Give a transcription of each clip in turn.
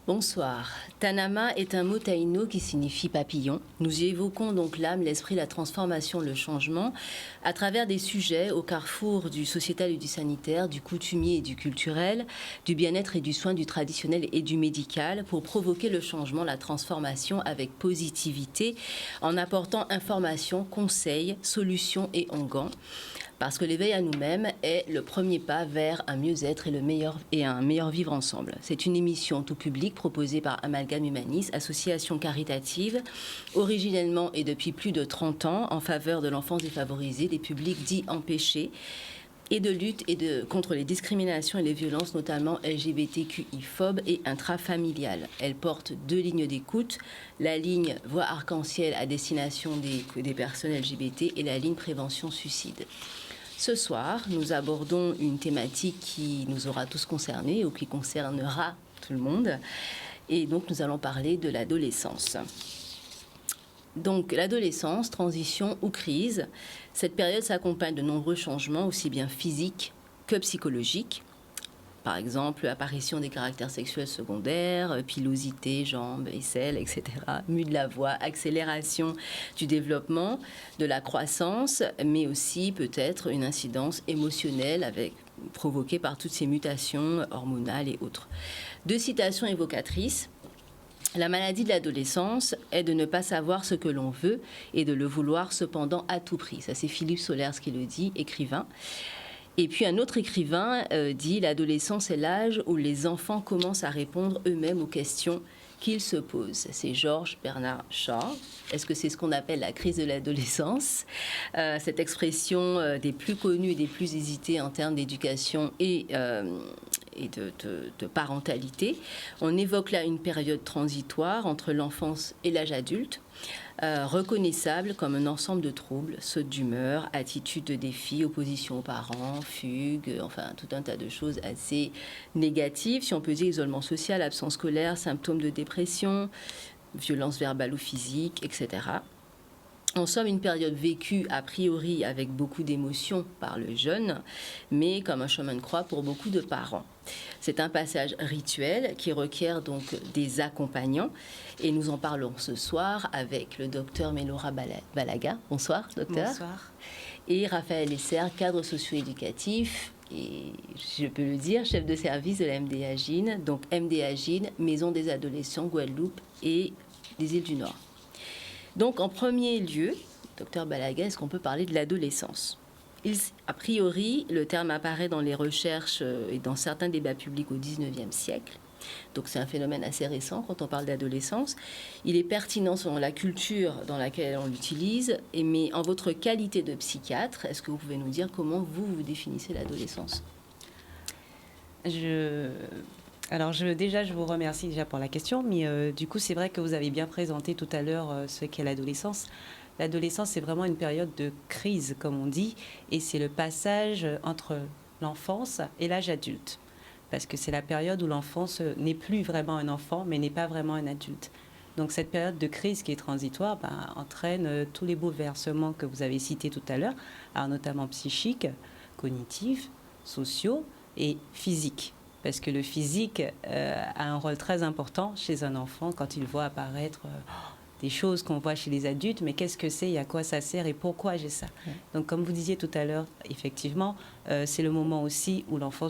Bonsoir. Tanama est un mot taïno qui signifie papillon. Nous y évoquons donc l'âme, l'esprit, la transformation, le changement, à travers des sujets au carrefour du sociétal et du sanitaire, du coutumier et du culturel, du bien-être et du soin, du traditionnel et du médical, pour provoquer le changement, la transformation avec positivité, en apportant information, conseils, solutions et onguents. Parce que l'éveil à nous-mêmes est le premier pas vers un mieux-être et un meilleur vivre ensemble. C'est une émission tout public proposée par Amalgame Humanis, association caritative, originellement et depuis plus de 30 ans en faveur de l'enfance défavorisée, des publics dits empêchés, et de lutte contre les discriminations et les violences, notamment LGBTQI-phobes et intrafamiliales. Elle porte 2 lignes d'écoute, la ligne Voix arc-en-ciel à destination des personnes LGBT et la ligne Prévention suicide. Ce soir, nous abordons une thématique qui nous aura tous concernés ou qui concernera tout le monde. Et donc, nous allons parler de l'adolescence. Donc, l'adolescence, transition ou crise, cette période s'accompagne de nombreux changements, aussi bien physiques que psychologiques. Par exemple, apparition des caractères sexuels secondaires, pilosité, jambes, aisselles, etc. Mue de la voix, accélération du développement, de la croissance, mais aussi peut-être une incidence émotionnelle provoquée par toutes ces mutations hormonales et autres. 2 citations évocatrices. La maladie de l'adolescence est de ne pas savoir ce que l'on veut et de le vouloir cependant à tout prix. Ça, c'est Philippe Solers qui le dit, écrivain. Et puis un autre écrivain dit « L'adolescence est l'âge où les enfants commencent à répondre eux-mêmes aux questions qu'ils se posent ». C'est George Bernard Shaw. Est-ce que c'est ce qu'on appelle la crise de l'adolescence ? Cette expression des plus connues et des plus hésitées en termes d'éducation et de parentalité. On évoque là une période transitoire entre l'enfance et l'âge adulte, reconnaissable comme un ensemble de troubles, sautes d'humeur, attitudes de défi, opposition aux parents, fugue, enfin tout un tas de choses assez négatives, si on peut dire isolement social, absence scolaire, symptômes de dépression, violence verbale ou physique, etc. En somme, une période vécue a priori avec beaucoup d'émotions par le jeune, mais comme un chemin de croix pour beaucoup de parents. C'est un passage rituel qui requiert donc des accompagnants et nous en parlons ce soir avec le docteur Melora Balaga. Bonsoir, docteur. Bonsoir. Et Raphaël Esser, cadre socio-éducatif et, je peux le dire, chef de service de la MD Agine, donc MD Agine, Maison des adolescents, Guadeloupe et des îles du Nord. Donc, en premier lieu, docteur Balaga, est-ce qu'on peut parler de l'adolescence ? A priori, le terme apparaît dans les recherches et dans certains débats publics au XIXe siècle. Donc, c'est un phénomène assez récent quand on parle d'adolescence. Il est pertinent selon la culture dans laquelle on l'utilise. Mais en votre qualité de psychiatre, est-ce que vous pouvez nous dire comment vous définissez l'adolescence ? Alors, je vous remercie déjà pour la question, mais du coup, c'est vrai que vous avez bien présenté tout à l'heure ce qu'est l'adolescence. L'adolescence, c'est vraiment une période de crise, comme on dit, et c'est le passage entre l'enfance et l'âge adulte. Parce que c'est la période où l'enfance n'est plus vraiment un enfant, mais n'est pas vraiment un adulte. Donc, cette période de crise qui est transitoire entraîne tous les bouleversements que vous avez cités tout à l'heure, alors notamment psychiques, cognitifs, sociaux et physiques. Parce que le physique a un rôle très important chez un enfant quand il voit apparaître des choses qu'on voit chez les adultes, mais qu'est-ce que c'est et à quoi ça sert et pourquoi j'ai ça ? Donc, comme vous disiez tout à l'heure, effectivement, c'est le moment aussi où l'enfant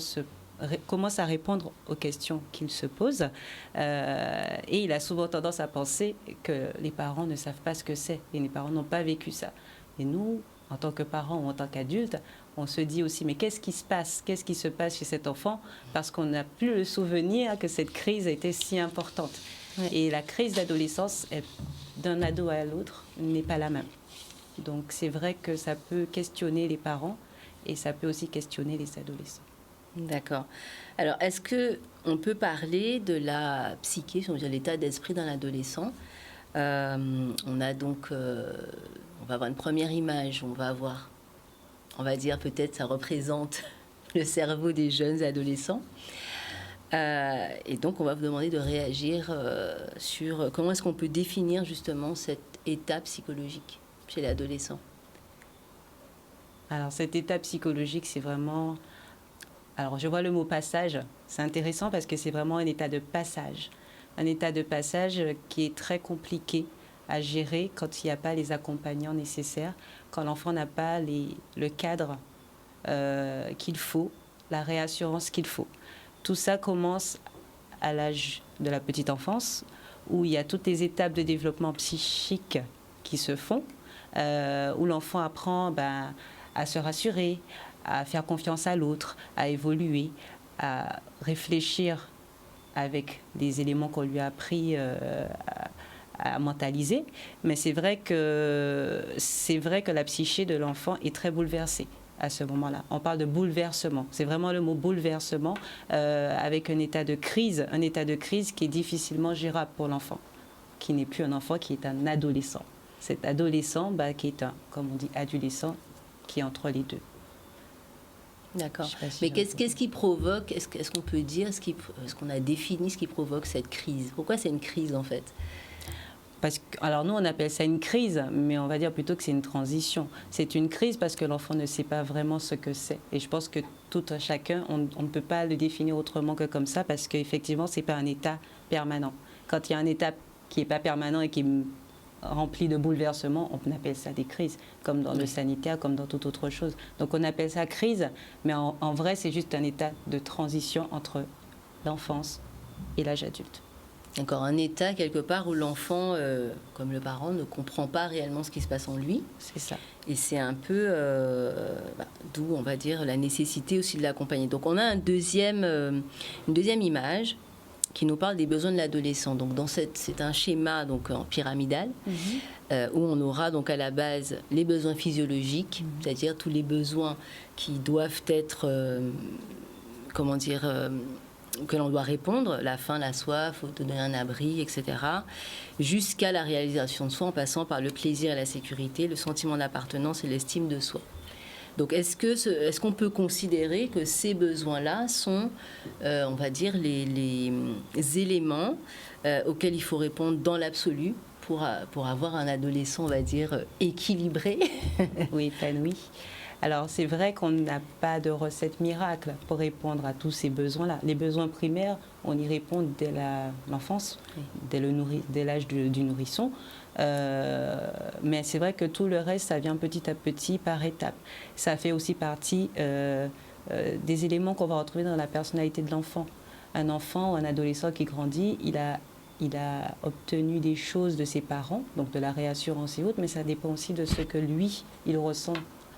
commence à répondre aux questions qu'il se pose et il a souvent tendance à penser que les parents ne savent pas ce que c'est et les parents n'ont pas vécu ça. Et nous, en tant que parents ou en tant qu'adultes, on se dit aussi, mais qu'est-ce qui se passe ? Qu'est-ce qui se passe chez cet enfant ? Parce qu'on n'a plus le souvenir que cette crise a été si importante. Ouais. Et la crise d'adolescence, d'un ado à l'autre, n'est pas la même. Donc c'est vrai que ça peut questionner les parents et ça peut aussi questionner les adolescents. D'accord. Alors, est-ce qu'on peut parler de la psyché, si on veut dire l'état d'esprit d'un adolescent ? On a donc... on va avoir une première image, on va dire peut-être ça représente le cerveau des jeunes adolescents. Et donc, on va vous demander de réagir sur comment est-ce qu'on peut définir justement cet état psychologique chez l'adolescent. Alors, cet état psychologique, c'est vraiment... Alors, je vois le mot passage. C'est intéressant parce que c'est vraiment un état de passage. un état de passage qui est très compliqué à gérer quand il n'y a pas les accompagnants nécessaires, quand l'enfant n'a pas le cadre qu'il faut, la réassurance qu'il faut. Tout ça commence à l'âge de la petite enfance, où il y a toutes les étapes de développement psychique qui se font, où l'enfant apprend à se rassurer, à faire confiance à l'autre, à évoluer, à réfléchir avec des éléments qu'on lui a appris à mentaliser. Mais c'est vrai que la psyché de l'enfant est très bouleversée à ce moment-là. On parle de bouleversement. C'est vraiment le mot bouleversement avec un état de crise qui est difficilement gérable pour l'enfant, qui n'est plus un enfant, qui est un adolescent. Cet adolescent qui est comme on dit, adolescent, qui est entre les deux. D'accord. Mais qu'est-ce qui provoque, est-ce qu'on peut dire, est-ce qu'on a défini ce qui provoque cette crise? Pourquoi c'est une crise en fait? Alors nous, on appelle ça une crise, mais on va dire plutôt que c'est une transition. C'est une crise parce que l'enfant ne sait pas vraiment ce que c'est. Et je pense que tout un chacun, on ne peut pas le définir autrement que comme ça, parce qu'effectivement, ce n'est pas un état permanent. Quand il y a un état qui n'est pas permanent et qui est rempli de bouleversements, on appelle ça des crises, comme dans le sanitaire, comme dans toute autre chose. Donc on appelle ça crise, mais en vrai, c'est juste un état de transition entre l'enfance et l'âge adulte. D'accord, un état quelque part où l'enfant, comme le parent, ne comprend pas réellement ce qui se passe en lui. C'est ça. Et c'est un peu, d'où on va dire la nécessité aussi de l'accompagner. Donc on a une deuxième image qui nous parle des besoins de l'adolescent. Donc c'est un schéma donc en pyramidal où on aura donc à la base les besoins physiologiques, c'est-à-dire tous les besoins qui doivent être, que l'on doit répondre, la faim, la soif, faut te donner un abri, etc., jusqu'à la réalisation de soi en passant par le plaisir et la sécurité, le sentiment d'appartenance et l'estime de soi. Donc est-ce qu'on peut considérer que ces besoins-là sont, on va dire, les éléments auxquels il faut répondre dans l'absolu pour avoir un adolescent, on va dire, équilibré? Oui, épanoui. Alors, c'est vrai qu'on n'a pas de recette miracle pour répondre à tous ces besoins-là. Les besoins primaires, on y répond dès l'enfance, dès l'âge du nourrisson. Mais c'est vrai que tout le reste, ça vient petit à petit, par étapes. Ça fait aussi partie des éléments qu'on va retrouver dans la personnalité de l'enfant. Un enfant ou un adolescent qui grandit, il a obtenu des choses de ses parents, donc de la réassurance et autres, mais ça dépend aussi de ce que lui, il ressent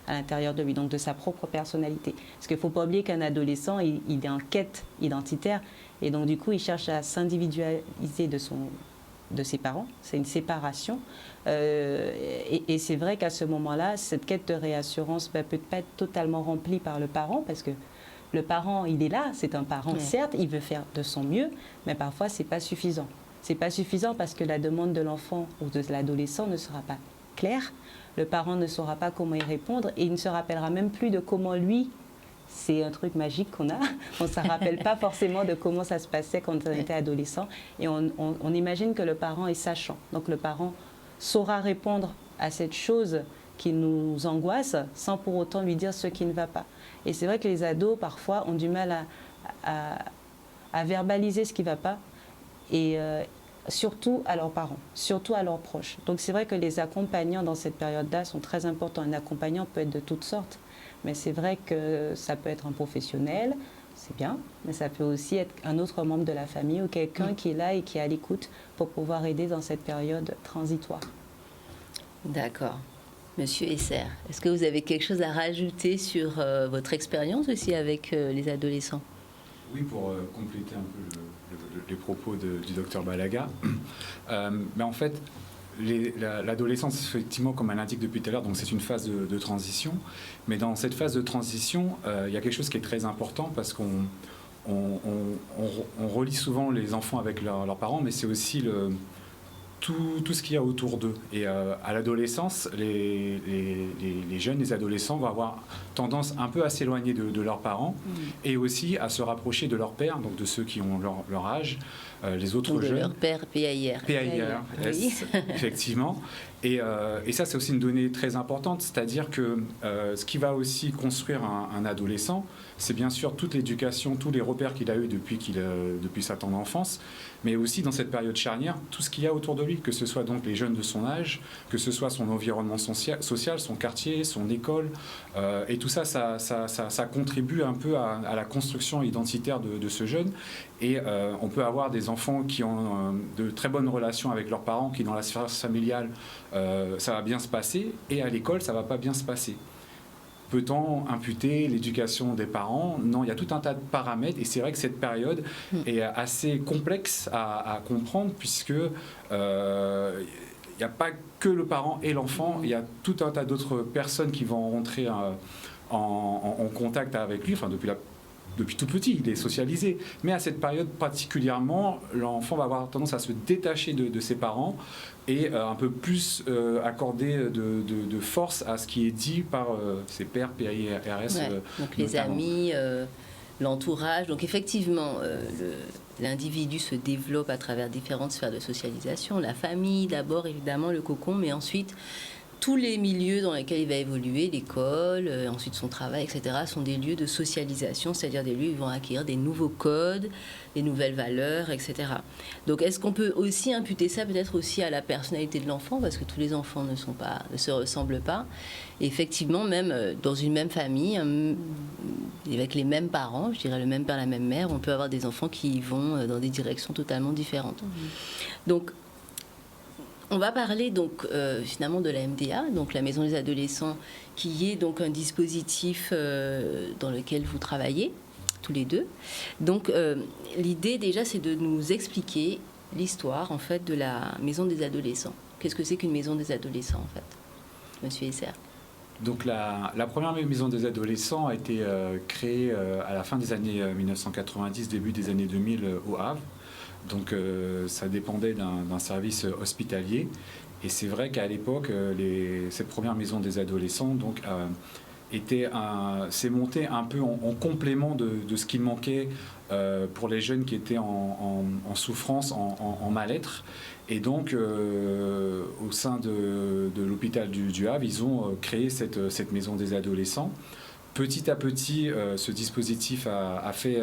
à l'intérieur de lui, donc de sa propre personnalité. Parce qu'il ne faut pas oublier qu'un adolescent, il est en quête identitaire, et donc du coup, il cherche à s'individualiser de ses parents. C'est une séparation. Et c'est vrai qu'à ce moment-là, cette quête de réassurance ne peut pas être totalement remplie par le parent, parce que le parent, il est là, c'est un parent, certes, il veut faire de son mieux, mais parfois, ce n'est pas suffisant. Ce n'est pas suffisant parce que la demande de l'enfant ou de l'adolescent ne sera pas claire. Le parent ne saura pas comment y répondre et il ne se rappellera même plus de comment lui, c'est un truc magique qu'on a, on ne se rappelle pas forcément de comment ça se passait quand on était adolescent et on imagine que le parent est sachant. Donc le parent saura répondre à cette chose qui nous angoisse sans pour autant lui dire ce qui ne va pas. Et c'est vrai que les ados parfois ont du mal à verbaliser ce qui ne va pas et surtout à leurs parents, surtout à leurs proches. Donc c'est vrai que les accompagnants dans cette période-là sont très importants. Un accompagnant peut être de toutes sortes, mais c'est vrai que ça peut être un professionnel, c'est bien, mais ça peut aussi être un autre membre de la famille ou quelqu'un qui est là et qui est à l'écoute pour pouvoir aider dans cette période transitoire. D'accord. Monsieur Esser, est-ce que vous avez quelque chose à rajouter sur votre expérience aussi avec les adolescents? Oui, pour compléter un peu les propos du docteur Balaga. Mais en fait, l'adolescence, effectivement, comme elle l'indique depuis tout à l'heure, donc c'est une phase de transition. Mais dans cette phase de transition, il y a quelque chose qui est très important parce qu'on relie souvent les enfants avec leurs parents, mais c'est aussi tout ce qu'il y a autour d'eux. Et à l'adolescence, les les jeunes, les adolescents vont avoir tendance un peu à s'éloigner de leurs parents et aussi à se rapprocher de leurs pères, donc de ceux qui ont leur âge, les autres jeunes. De leur père, PAIR. PAIR, Oui. effectivement. Et ça, c'est aussi une donnée très importante, c'est-à-dire que ce qui va aussi construire un adolescent, c'est bien sûr toute l'éducation, tous les repères qu'il a eus depuis sa tendre enfance, mais aussi dans cette période charnière, tout ce qu'il y a autour de lui, que ce soit donc les jeunes de son âge, que ce soit son environnement social, son quartier, son école, et tout ça, ça contribue un peu à la construction identitaire de ce jeune. Et on peut avoir des enfants qui ont de très bonnes relations avec leurs parents, qui dans la sphère familiale, ça va bien se passer, et à l'école, ça va pas bien se passer. Peut-on imputer l'éducation des parents? Non, il y a tout un tas de paramètres, et c'est vrai que cette période est assez complexe à comprendre, puisque il n'y a pas que le parent et l'enfant, il y a tout un tas d'autres personnes qui vont rentrer en contact avec lui, enfin depuis tout petit, il est socialisé. Mais à cette période particulièrement, l'enfant va avoir tendance à se détacher de ses parents et un peu plus accorder de force à ce qui est dit par ses pairs, PAIRS. Ouais, donc les amis, l'entourage. Donc effectivement, l'individu se développe à travers différentes sphères de socialisation. La famille, d'abord, évidemment, le cocon, mais ensuite tous les milieux dans lesquels il va évoluer, l'école, ensuite son travail, etc., sont des lieux de socialisation, c'est-à-dire des lieux où ils vont acquérir des nouveaux codes, des nouvelles valeurs, etc. Donc, est-ce qu'on peut aussi imputer ça peut-être aussi à la personnalité de l'enfant, parce que tous les enfants ne se ressemblent pas. Et effectivement, même dans une même famille, avec les mêmes parents, je dirais le même père, la même mère, on peut avoir des enfants qui vont dans des directions totalement différentes. Donc, on va parler donc finalement de la MDA, donc la Maison des Adolescents, qui est donc un dispositif dans lequel vous travaillez tous les deux. Donc l'idée déjà, c'est de nous expliquer l'histoire en fait de la Maison des Adolescents. Qu'est-ce que c'est qu'une Maison des Adolescents en fait, Monsieur Esser? Donc la première Maison des Adolescents a été créée à la fin des années 1990, début des années 2000 au Havre. Donc ça dépendait d'un service hospitalier. Et c'est vrai qu'à l'époque, ces premières maisons des adolescents s'est monté un peu en complément de ce qui manquait pour les jeunes qui étaient en souffrance, en mal-être. Et donc, au sein de l'hôpital du Havre, ils ont créé cette maison des adolescents. Petit à petit, ce dispositif a fait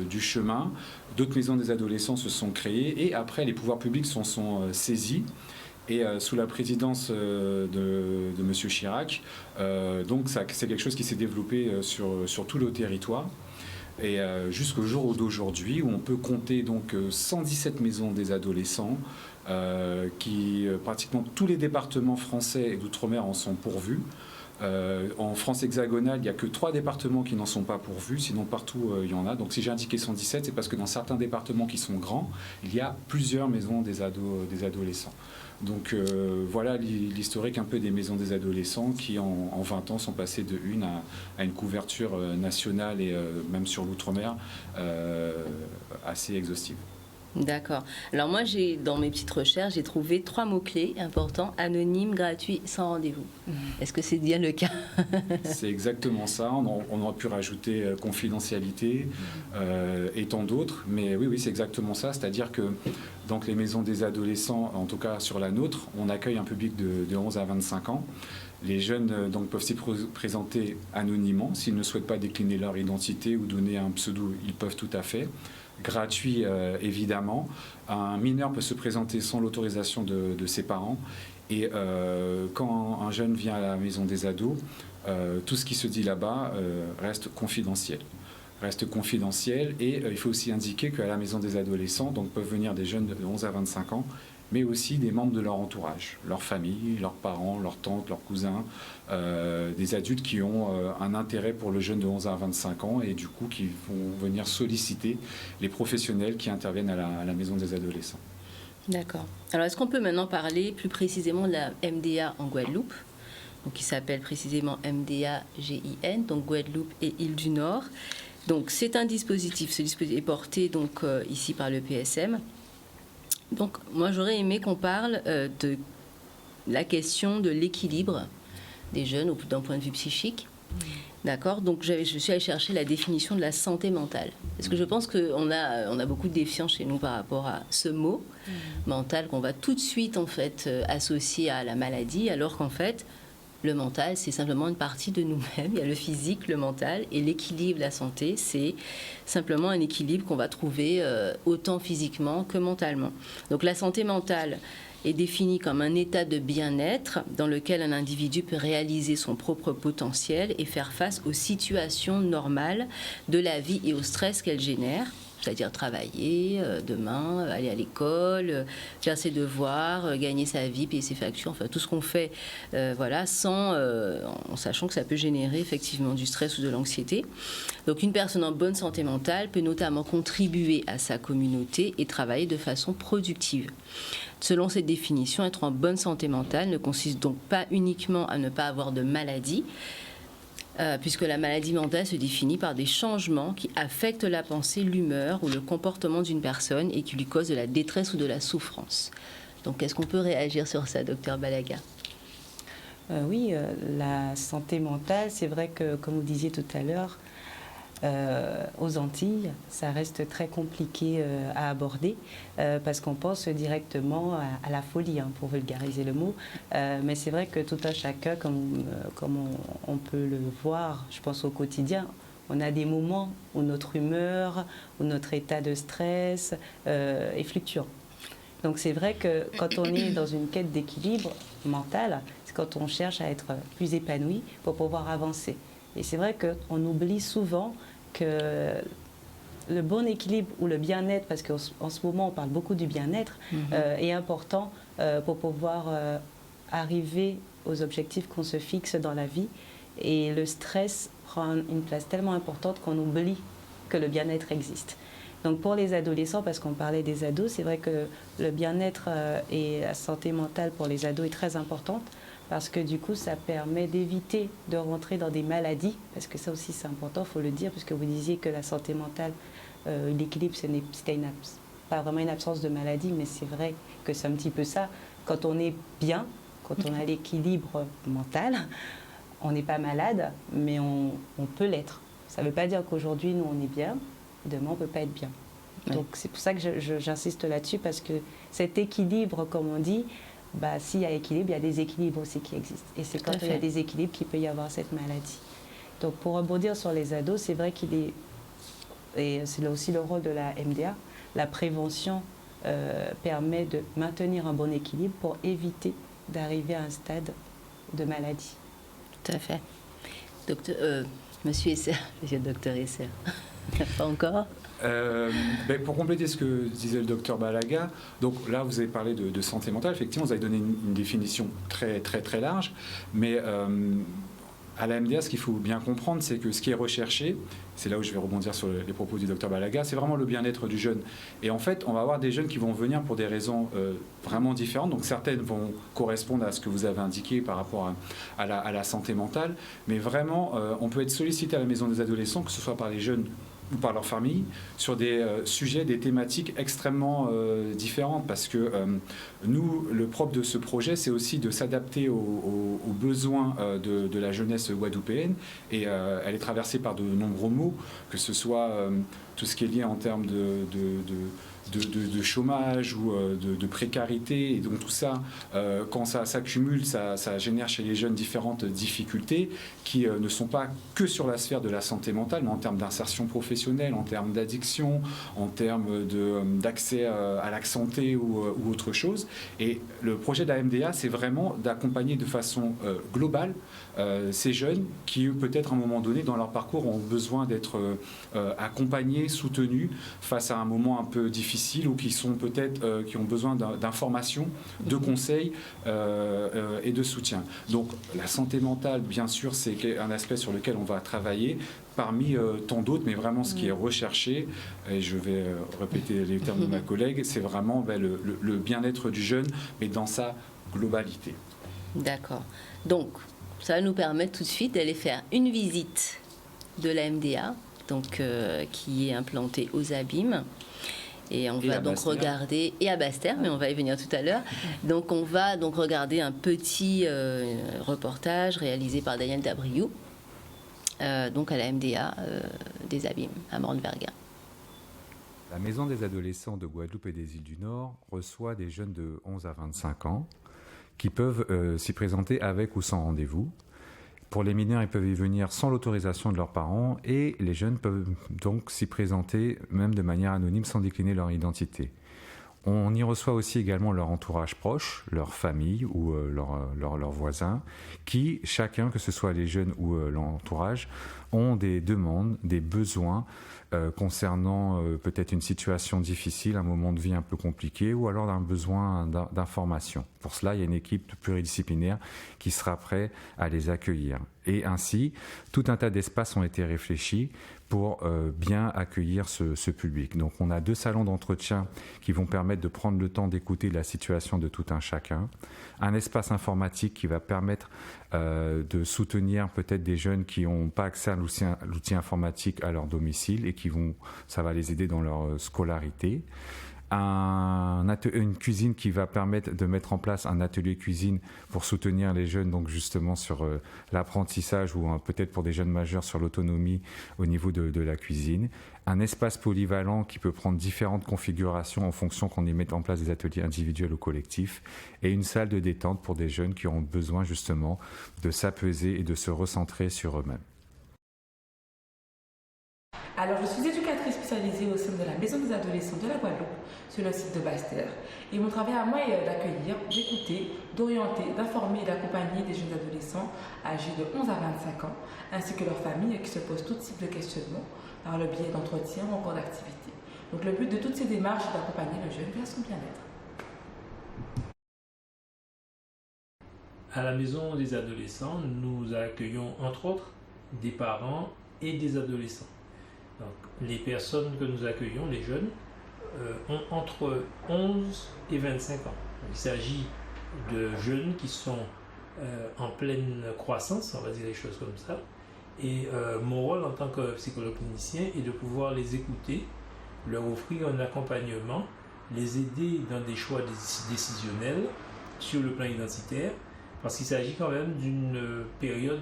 du chemin. D'autres maisons des adolescents se sont créées et après, les pouvoirs publics s'en sont saisis. Et sous la présidence de M. Chirac, donc c'est quelque chose qui s'est développé sur tout le territoire. Et jusqu'au jour d'aujourd'hui, où on peut compter donc 117 maisons des adolescents, pratiquement tous les départements français et d'outre-mer en sont pourvus. En France hexagonale, il n'y a que 3 départements qui n'en sont pas pourvus, sinon partout il y en a. Donc si j'ai indiqué 117, c'est parce que dans certains départements qui sont grands, il y a plusieurs maisons des adolescents. Donc voilà l'historique un peu des maisons des adolescents qui en 20 ans sont passées de une à une couverture nationale et même sur l'outre-mer assez exhaustive. D'accord. Alors moi, dans mes petites recherches, j'ai trouvé 3 mots-clés importants: anonyme, gratuit, sans rendez-vous. Est-ce que c'est bien le cas? C'est exactement ça. On aurait pu rajouter confidentialité et tant d'autres. Mais oui, c'est exactement ça. C'est-à-dire que donc, les maisons des adolescents, en tout cas sur la nôtre, on accueille un public de 11 à 25 ans. Les jeunes donc, peuvent s'y présenter anonymement. S'ils ne souhaitent pas décliner leur identité ou donner un pseudo, ils peuvent tout à fait. Gratuit, évidemment. Un mineur peut se présenter sans l'autorisation de ses parents. Et quand un jeune vient à la maison des ados, tout ce qui se dit là-bas reste confidentiel. Et il faut aussi indiquer qu'à la maison des adolescents, donc peuvent venir des jeunes de 11 à 25 ans, mais aussi des membres de leur entourage, leur famille, leurs parents, leurs tantes, leurs cousins, des adultes qui ont un intérêt pour le jeune de 11 à 25 ans et du coup qui vont venir solliciter les professionnels qui interviennent à la maison des adolescents. D'accord. Alors est-ce qu'on peut maintenant parler plus précisément de la MDA en Guadeloupe, donc qui s'appelle précisément MDA-GIN, donc Guadeloupe et Île-du-Nord. Donc c'est un dispositif, ce dispositif est porté donc ici par le PSM. Donc moi j'aurais aimé qu'on parle de la question de l'équilibre des jeunes d'un point de vue psychique. D'accord. Donc je suis allée chercher la définition de la santé mentale. Parce que je pense qu'on a beaucoup de défiance chez nous par rapport à ce mot mental qu'on va tout de suite en fait associer à la maladie, alors qu'en fait le mental c'est simplement une partie de nous-mêmes. Il y a le physique, le mental et l'équilibre, la santé, c'est simplement un équilibre qu'on va trouver autant physiquement que mentalement. Donc la santé mentale est définie comme un état de bien-être dans lequel un individu peut réaliser son propre potentiel et faire face aux situations normales de la vie et au stress qu'elle génère, c'est-à-dire travailler demain, aller à l'école, faire ses devoirs, gagner sa vie, payer ses factures, enfin tout ce qu'on fait, voilà, en sachant que ça peut générer effectivement du stress ou de l'anxiété. Donc une personne en bonne santé mentale peut notamment contribuer à sa communauté et travailler de façon productive. Selon cette définition, être en bonne santé mentale ne consiste donc pas uniquement à ne pas avoir de maladie, puisque la maladie mentale se définit par des changements qui affectent la pensée, l'humeur ou le comportement d'une personne et qui lui causent de la détresse ou de la souffrance. Donc, est-ce qu'on peut réagir sur ça, docteur Balaga ? Oui, la santé mentale, c'est vrai que, comme vous disiez tout à l'heure, aux Antilles, ça reste très compliqué à aborder parce qu'on pense directement à la folie, pour vulgariser le mot. Mais c'est vrai que tout un chacun, comme on peut le voir, je pense au quotidien, on a des moments où notre humeur, où notre état de stress est fluctuant. Donc c'est vrai que quand on est dans une quête d'équilibre mental, c'est quand on cherche à être plus épanoui pour pouvoir avancer. Et c'est vrai qu'on oublie souvent que le bon équilibre ou le bien-être, parce qu'en ce moment on parle beaucoup du bien-être, est important pour pouvoir arriver aux objectifs qu'on se fixe dans la vie. Et le stress prend une place tellement importante qu'on oublie que le bien-être existe. Donc pour les adolescents, parce qu'on parlait des ados, c'est vrai que le bien-être et la santé mentale pour les ados est très importante, parce que du coup, ça permet d'éviter de rentrer dans des maladies, parce que ça aussi c'est important, il faut le dire, puisque vous disiez que la santé mentale, l'équilibre, c'était pas vraiment une absence de maladie, mais c'est vrai que c'est un petit peu ça. Quand on est bien, quand on a l'équilibre mental, on n'est pas malade, mais on peut l'être. Ça ne veut pas dire qu'aujourd'hui, nous, on est bien, demain, on ne peut pas être bien. Ouais. Donc c'est pour ça que j'insiste là-dessus, parce que cet équilibre, comme on dit, s'il y a équilibre, il y a des équilibres aussi qui existent. Et c'est quand il y a des équilibres qu'il peut y avoir cette maladie. Donc pour rebondir sur les ados, c'est vrai qu'il est, et c'est aussi le rôle de la MDA, la prévention permet de maintenir un bon équilibre pour éviter d'arriver à un stade de maladie. Tout à fait. Monsieur Esser, docteur Esser, pas encore. Pour compléter ce que disait le docteur Balaga, donc là vous avez parlé de santé mentale, effectivement vous avez donné une définition très très très large, mais à la MDA ce qu'il faut bien comprendre c'est que ce qui est recherché, c'est là où je vais rebondir sur les propos du docteur Balaga, c'est vraiment le bien-être du jeune. Et en fait on va avoir des jeunes qui vont venir pour des raisons vraiment différentes, donc certaines vont correspondre à ce que vous avez indiqué par rapport à la santé mentale, mais vraiment on peut être sollicité à la maison des adolescents, que ce soit par les jeunes ou par leur famille, sur des sujets, des thématiques extrêmement différentes, parce que nous, le propre de ce projet, c'est aussi de s'adapter aux besoins de la jeunesse guadeloupéenne, et elle est traversée par de nombreux maux, que ce soit tout ce qui est lié en termes de chômage ou de précarité, et donc tout ça, quand ça s'accumule, ça génère chez les jeunes différentes difficultés qui ne sont pas que sur la sphère de la santé mentale, mais en termes d'insertion professionnelle, en termes d'addiction, en termes d'accès à la santé ou autre chose. Et le projet de la MDA, c'est vraiment d'accompagner de façon globale ces jeunes qui, peut-être à un moment donné dans leur parcours, ont besoin d'être accompagnés, soutenus face à un moment un peu difficile, ou qui sont peut-être qui ont besoin d'informations, de conseils et de soutien. Donc la santé mentale, bien sûr, c'est un aspect sur lequel on va travailler parmi tant d'autres, mais vraiment ce qui est recherché, et je vais répéter les termes de ma collègue, c'est vraiment le bien-être du jeune, mais dans sa globalité. D'accord. Donc ça va nous permettre tout de suite d'aller faire une visite de la MDA, donc, qui est implantée aux Abîmes. Et on va donc regarder, et à Basse-Terre, mais on va y venir tout à l'heure. Donc on va donc regarder un petit reportage réalisé par Daniel Dabriou, donc à la MDA des Abîmes, à Morne-Verga. La Maison des adolescents de Guadeloupe et des îles du Nord reçoit des jeunes de 11 à 25 ans qui peuvent s'y présenter avec ou sans rendez-vous. Pour les mineurs, ils peuvent y venir sans l'autorisation de leurs parents et les jeunes peuvent donc s'y présenter même de manière anonyme sans décliner leur identité. On y reçoit aussi également leur entourage proche, leur famille ou leurs voisins qui, chacun, que ce soit les jeunes ou l'entourage, ont des demandes, des besoins concernant peut-être une situation difficile, un moment de vie un peu compliqué ou alors un besoin d'information. Pour cela, il y a une équipe pluridisciplinaire qui sera prête à les accueillir. Et ainsi, tout un tas d'espaces ont été réfléchis pour bien accueillir ce public. Donc on a 2 salons d'entretien qui vont permettre de prendre le temps d'écouter la situation de tout un chacun, un espace informatique qui va permettre de soutenir peut-être des jeunes qui n'ont pas accès à l'outil informatique à leur domicile et ça va les aider dans leur scolarité. Une cuisine qui va permettre de mettre en place un atelier cuisine pour soutenir les jeunes, donc justement sur l'apprentissage ou peut-être pour des jeunes majeurs sur l'autonomie au niveau de la cuisine. Un espace polyvalent qui peut prendre différentes configurations en fonction qu'on y mette en place des ateliers individuels ou collectifs. Et une salle de détente pour des jeunes qui ont besoin justement de s'apaiser et de se recentrer sur eux-mêmes. Alors, je suis éducatrice spécialisée au sein de la Maison des adolescents de la Guadeloupe, sur le site de Basse-Terre. Et mon travail à moi est d'accueillir, d'écouter, d'orienter, d'informer et d'accompagner des jeunes adolescents âgés de 11 à 25 ans, ainsi que leurs familles qui se posent tout type de questionnements par le biais d'entretiens ou encore d'activités. Donc, le but de toutes ces démarches est d'accompagner le jeune vers son bien-être. À la Maison des adolescents, nous accueillons entre autres des parents et des adolescents. Donc, les personnes que nous accueillons, les jeunes, ont entre 11 et 25 ans. Donc, il s'agit de jeunes qui sont en pleine croissance, on va dire les choses comme ça. Et mon rôle en tant que psychologue clinicien est de pouvoir les écouter, leur offrir un accompagnement, les aider dans des choix décisionnels sur le plan identitaire, parce qu'il s'agit quand même d'une période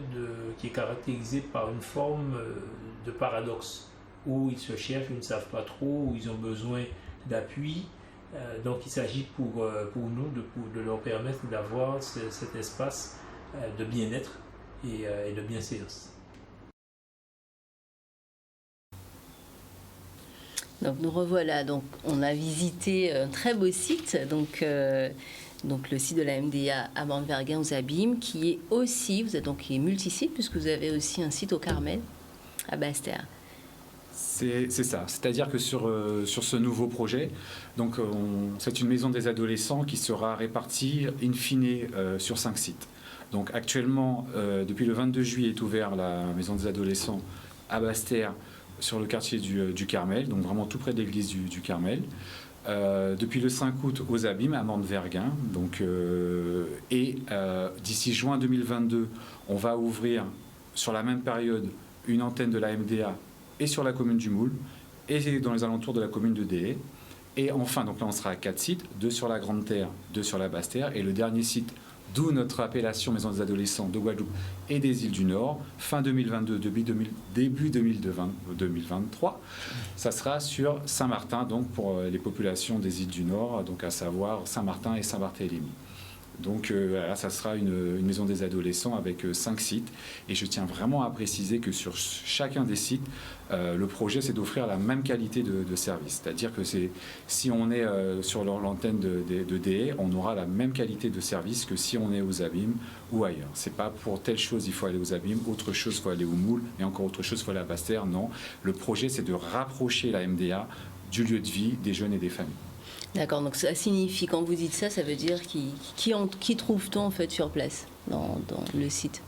qui est caractérisée par une forme de paradoxe, où ils se cherchent, ils ne savent pas trop, où ils ont besoin d'appui. Donc il s'agit pour nous de leur permettre d'avoir cet espace de bien-être et de bienséance. Donc nous revoilà, donc on a visité un très beau site, donc le site de la MDA à Morne-Verga aux Abîmes, qui est aussi, vous êtes donc qui est multisite, puisque vous avez aussi un site au Carmel, à Basse-Terre. C'est ça, c'est-à-dire que sur ce nouveau projet, donc c'est une maison des adolescents qui sera répartie in fine sur 5 sites. Donc actuellement, depuis le 22 juillet est ouvert la maison des adolescents à Basse-Terre sur le quartier du Carmel, donc vraiment tout près de l'église du Carmel. Depuis le 5 août aux Abîmes à Morne-Verga. D'ici juin 2022, on va ouvrir sur la même période une antenne de la MDA et sur la commune du Moule et dans les alentours de la commune de Déé. Et enfin, donc là on sera à 4 sites, 2 sur la Grande Terre, 2 sur la Basse Terre, et le dernier site, d'où notre appellation Maison des adolescents de Guadeloupe et des îles du Nord, fin 2022, début 2023, ça sera sur Saint-Martin, donc pour les populations des îles du Nord, donc à savoir Saint-Martin et Saint-Barthélemy. Donc là, ça sera une maison des adolescents avec 5 sites. Et je tiens vraiment à préciser que sur chacun des sites, le projet, c'est d'offrir la même qualité de service. C'est-à-dire que si on est sur l'antenne de DE, on aura la même qualité de service que si on est aux Abîmes ou ailleurs. C'est pas pour telle chose, il faut aller aux Abîmes, autre chose, il faut aller au Moule, et encore autre chose, il faut aller à Basse-Terre. Non, le projet, c'est de rapprocher la MDA du lieu de vie des jeunes et des familles. D'accord, donc ça signifie, quand vous dites ça, ça veut dire qui trouve-t-on en fait sur place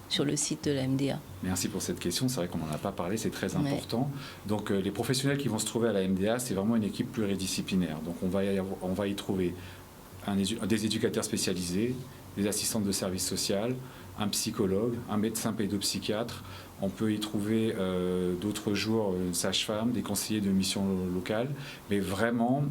sur le site de la MDA? Merci pour cette question, c'est vrai qu'on n'en a pas parlé, c'est très important. Donc les professionnels qui vont se trouver à la MDA, c'est vraiment une équipe pluridisciplinaire. Donc on va y trouver des éducateurs spécialisés, des assistantes de service social, un psychologue, un médecin pédopsychiatre. On peut y trouver d'autres jours une sage-femme, des conseillers de mission locale. Mais vraiment,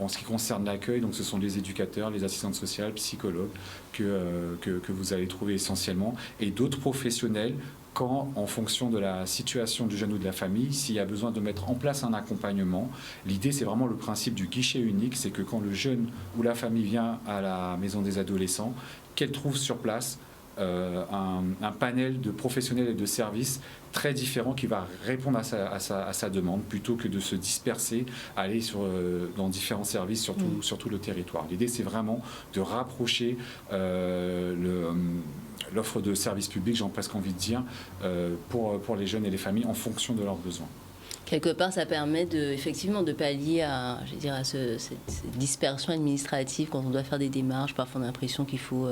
en ce qui concerne l'accueil, donc ce sont les éducateurs, les assistantes sociales, psychologues que vous allez trouver essentiellement. Et d'autres professionnels quand, en fonction de la situation du jeune ou de la famille, s'il y a besoin de mettre en place un accompagnement. L'idée, c'est vraiment le principe du guichet unique, c'est que quand le jeune ou la famille vient à la maison des adolescents, qu'elle trouve sur place un panel de professionnels et de services très différents qui va répondre à sa demande, plutôt que de se disperser, aller dans différents services sur tout le territoire. L'idée, c'est vraiment de rapprocher l'offre de services publics, j'ai presque envie de dire, pour les jeunes et les familles en fonction de leurs besoins. Quelque part, ça permet effectivement de pallier à cette dispersion administrative quand on doit faire des démarches. Parfois, on a l'impression qu'il faut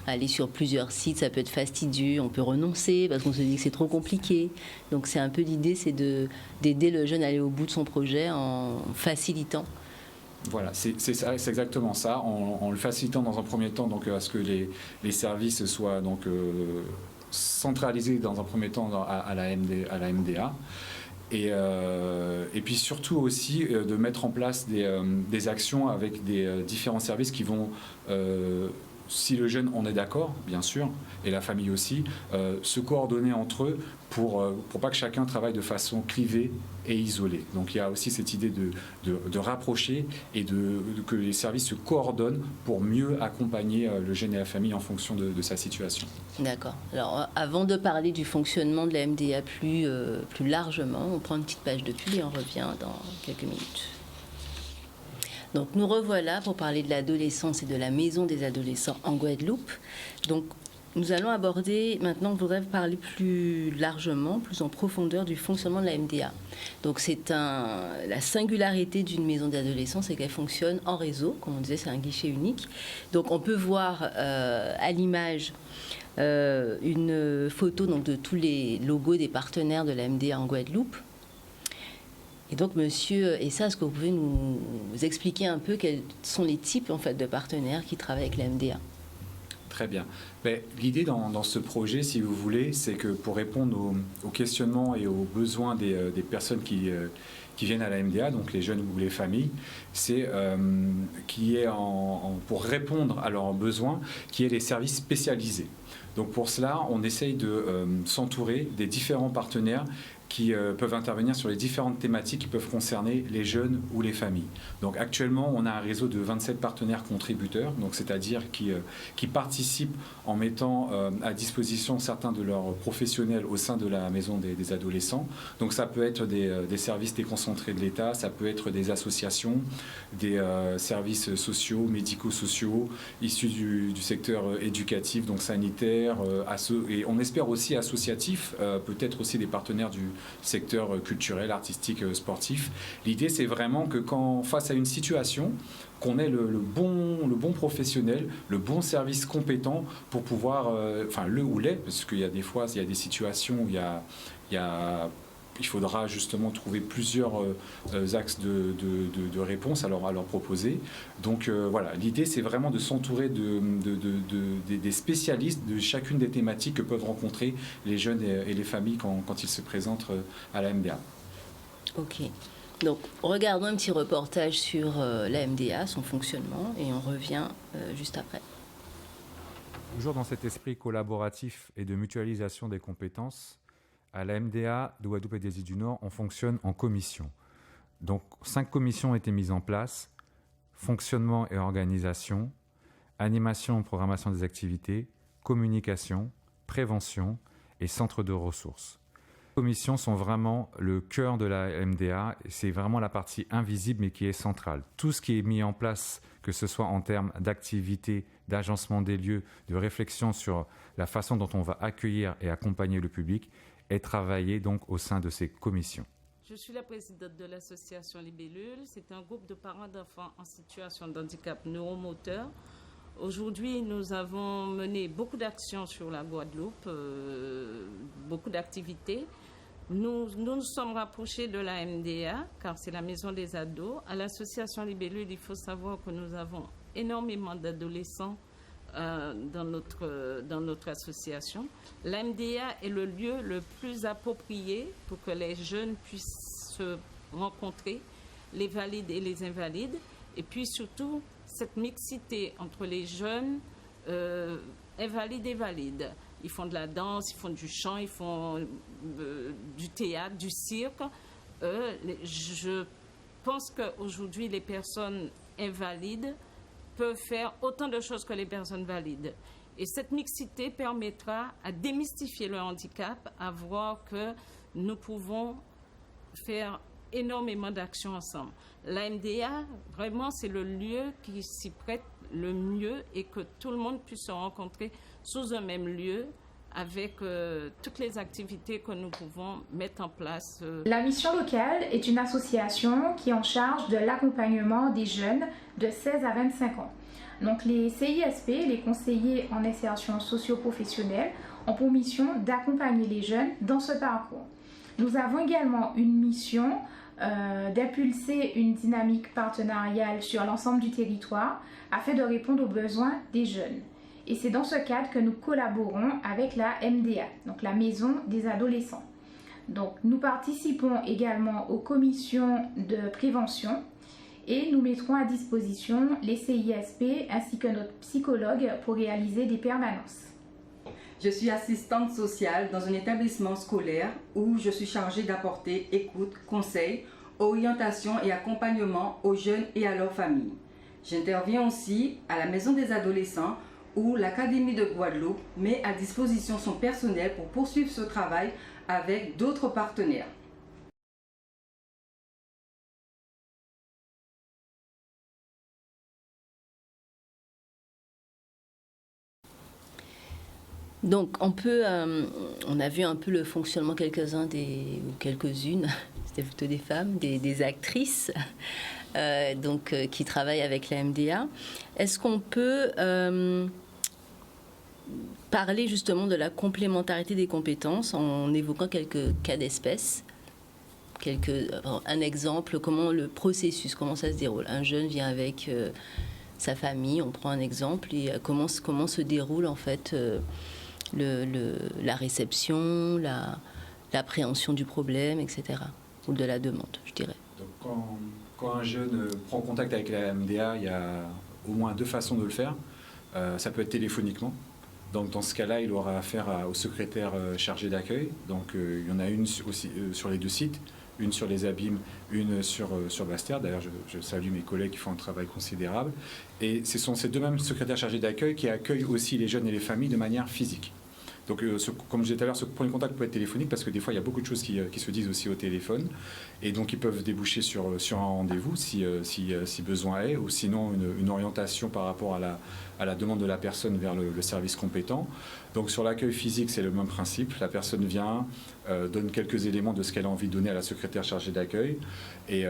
aller sur plusieurs sites. Ça peut être fastidieux, on peut renoncer parce qu'on se dit que c'est trop compliqué. Donc, c'est un peu l'idée, c'est d'aider le jeune à aller au bout de son projet en facilitant. Voilà, c'est exactement ça, en le facilitant dans un premier temps, donc à ce que les services soient donc centralisés dans un premier temps à la MDA. Et puis surtout aussi de mettre en place des actions avec des différents services qui vont, si le jeune en est d'accord, bien sûr, et la famille aussi, se coordonner entre eux pour pas que chacun travaille de façon clivée et isolée. Donc il y a aussi cette idée de rapprocher et que les services se coordonnent pour mieux accompagner le jeune et la famille en fonction de sa situation. D'accord. Alors avant de parler du fonctionnement de la MDA plus largement, on prend une petite page de pub et on revient dans quelques minutes. Donc nous revoilà pour parler de l'adolescence et de la maison des adolescents en Guadeloupe. Donc nous allons aborder, maintenant je voudrais parler plus largement, plus en profondeur du fonctionnement de la MDA. Donc la singularité d'une maison d'adolescents, c'est qu'elle fonctionne en réseau, comme on disait, c'est un guichet unique. Donc on peut voir à l'image une photo donc, de tous les logos des partenaires de la MDA en Guadeloupe. Et donc, monsieur Essa, est-ce que vous pouvez nous expliquer un peu quels sont les types en fait, de partenaires qui travaillent avec la MDA ? Très bien. L'idée dans ce projet, si vous voulez, c'est que pour répondre aux questionnements et aux besoins des personnes qui viennent à la MDA, donc les jeunes ou les familles, c'est pour répondre à leurs besoins, qu'il y ait des services spécialisés. Donc pour cela, on essaye de s'entourer des différents partenaires qui peuvent intervenir sur les différentes thématiques qui peuvent concerner les jeunes ou les familles. Donc actuellement, on a un réseau de 27 partenaires contributeurs, donc c'est-à-dire qui participent en mettant à disposition certains de leurs professionnels au sein de la maison des adolescents. Donc ça peut être des services déconcentrés de l'État, ça peut être des associations, des services sociaux, médico-sociaux, issus du secteur éducatif, donc sanitaire, et on espère aussi associatif, peut-être aussi des partenaires du secteur culturel, artistique, sportif. L'idée, c'est vraiment que quand face à une situation, qu'on ait le bon professionnel, le bon service compétent pour pouvoir, le ou les, parce qu'il y a des fois, il y a des situations où il faudra justement trouver plusieurs axes de réponse à leur proposer. Donc voilà, l'idée c'est vraiment de s'entourer des spécialistes de chacune des thématiques que peuvent rencontrer les jeunes et les familles quand ils se présentent à la MDA. Ok. Donc regardons un petit reportage sur la MDA, son fonctionnement, et on revient juste après. Toujours dans cet esprit collaboratif et de mutualisation des compétences, à la MDA de Guadeloupe et des Îles du Nord, on fonctionne en commission. Donc, 5 commissions ont été mises en place. Fonctionnement et organisation, animation et programmation des activités, communication, prévention et centre de ressources. Les commissions sont vraiment le cœur de la MDA. C'est vraiment la partie invisible mais qui est centrale. Tout ce qui est mis en place, que ce soit en termes d'activité, d'agencement des lieux, de réflexion sur la façon dont on va accueillir et accompagner le public, est travaillé donc au sein de ces commissions. Je suis la présidente de l'association Libellule. C'est un groupe de parents d'enfants en situation de handicap neuromoteur. Aujourd'hui, nous avons mené beaucoup d'actions sur la Guadeloupe, beaucoup d'activités. Nous nous sommes rapprochés de la MDA, car c'est la maison des ados. À l'association Libellule, il faut savoir que nous avons énormément d'adolescents dans notre association. La MDA est le lieu le plus approprié pour que les jeunes puissent se rencontrer, les valides et les invalides, et puis surtout cette mixité entre les jeunes invalides et valides. Ils font de la danse, ils font du chant, ils font du théâtre, du cirque. Je pense qu'aujourd'hui, les personnes invalides peuvent faire autant de choses que les personnes valides. Et cette mixité permettra à démystifier le handicap, à voir que nous pouvons faire énormément d'actions ensemble. La MDA, vraiment, c'est le lieu qui s'y prête le mieux et que tout le monde puisse se rencontrer sous un même lieu avec toutes les activités que nous pouvons mettre en place. La Mission Locale est une association qui est en charge de l'accompagnement des jeunes de 16 à 25 ans. Donc les CISP, les conseillers en insertion socio-professionnelle, ont pour mission d'accompagner les jeunes dans ce parcours. Nous avons également une mission d'impulser une dynamique partenariale sur l'ensemble du territoire afin de répondre aux besoins des jeunes. Et c'est dans ce cadre que nous collaborons avec la MDA, donc la Maison des Adolescents. Donc nous participons également aux commissions de prévention et nous mettrons à disposition les CISP ainsi que notre psychologue pour réaliser des permanences. Je suis assistante sociale dans un établissement scolaire où je suis chargée d'apporter écoute, conseil, orientation et accompagnement aux jeunes et à leurs familles. J'interviens aussi à la Maison des Adolescents où l'Académie de Guadeloupe met à disposition son personnel pour poursuivre ce travail avec d'autres partenaires. Donc, on a vu un peu le fonctionnement ou quelques-unes, c'était plutôt des femmes, des actrices, qui travaillent avec la MDA. Est-ce qu'on peut parler justement de la complémentarité des compétences en évoquant quelques cas d'espèce, un exemple, comment le processus, comment ça se déroule. Un jeune vient avec sa famille, on prend un exemple, et comment se déroule en fait la réception, l'appréhension du problème, etc. Ou de la demande, je dirais. Donc quand un jeune prend contact avec la MDA, il y a au moins deux façons de le faire. Ça peut être téléphoniquement. Donc dans ce cas-là, il aura affaire au secrétaire chargé d'accueil. Donc il y en a une aussi sur les deux sites, une sur les Abîmes, une sur Basse-Terre. D'ailleurs, je salue mes collègues qui font un travail considérable. Et ce sont ces deux mêmes secrétaires chargés d'accueil qui accueillent aussi les jeunes et les familles de manière physique. Donc, comme je disais tout à l'heure, ce premier contact peut être téléphonique parce que des fois, il y a beaucoup de choses qui se disent aussi au téléphone. Et donc, ils peuvent déboucher sur un rendez-vous si besoin est, ou sinon une orientation par rapport à la demande de la personne vers le service compétent. Donc, sur l'accueil physique, c'est le même principe. La personne vient, donne quelques éléments de ce qu'elle a envie de donner à la secrétaire chargée d'accueil. Et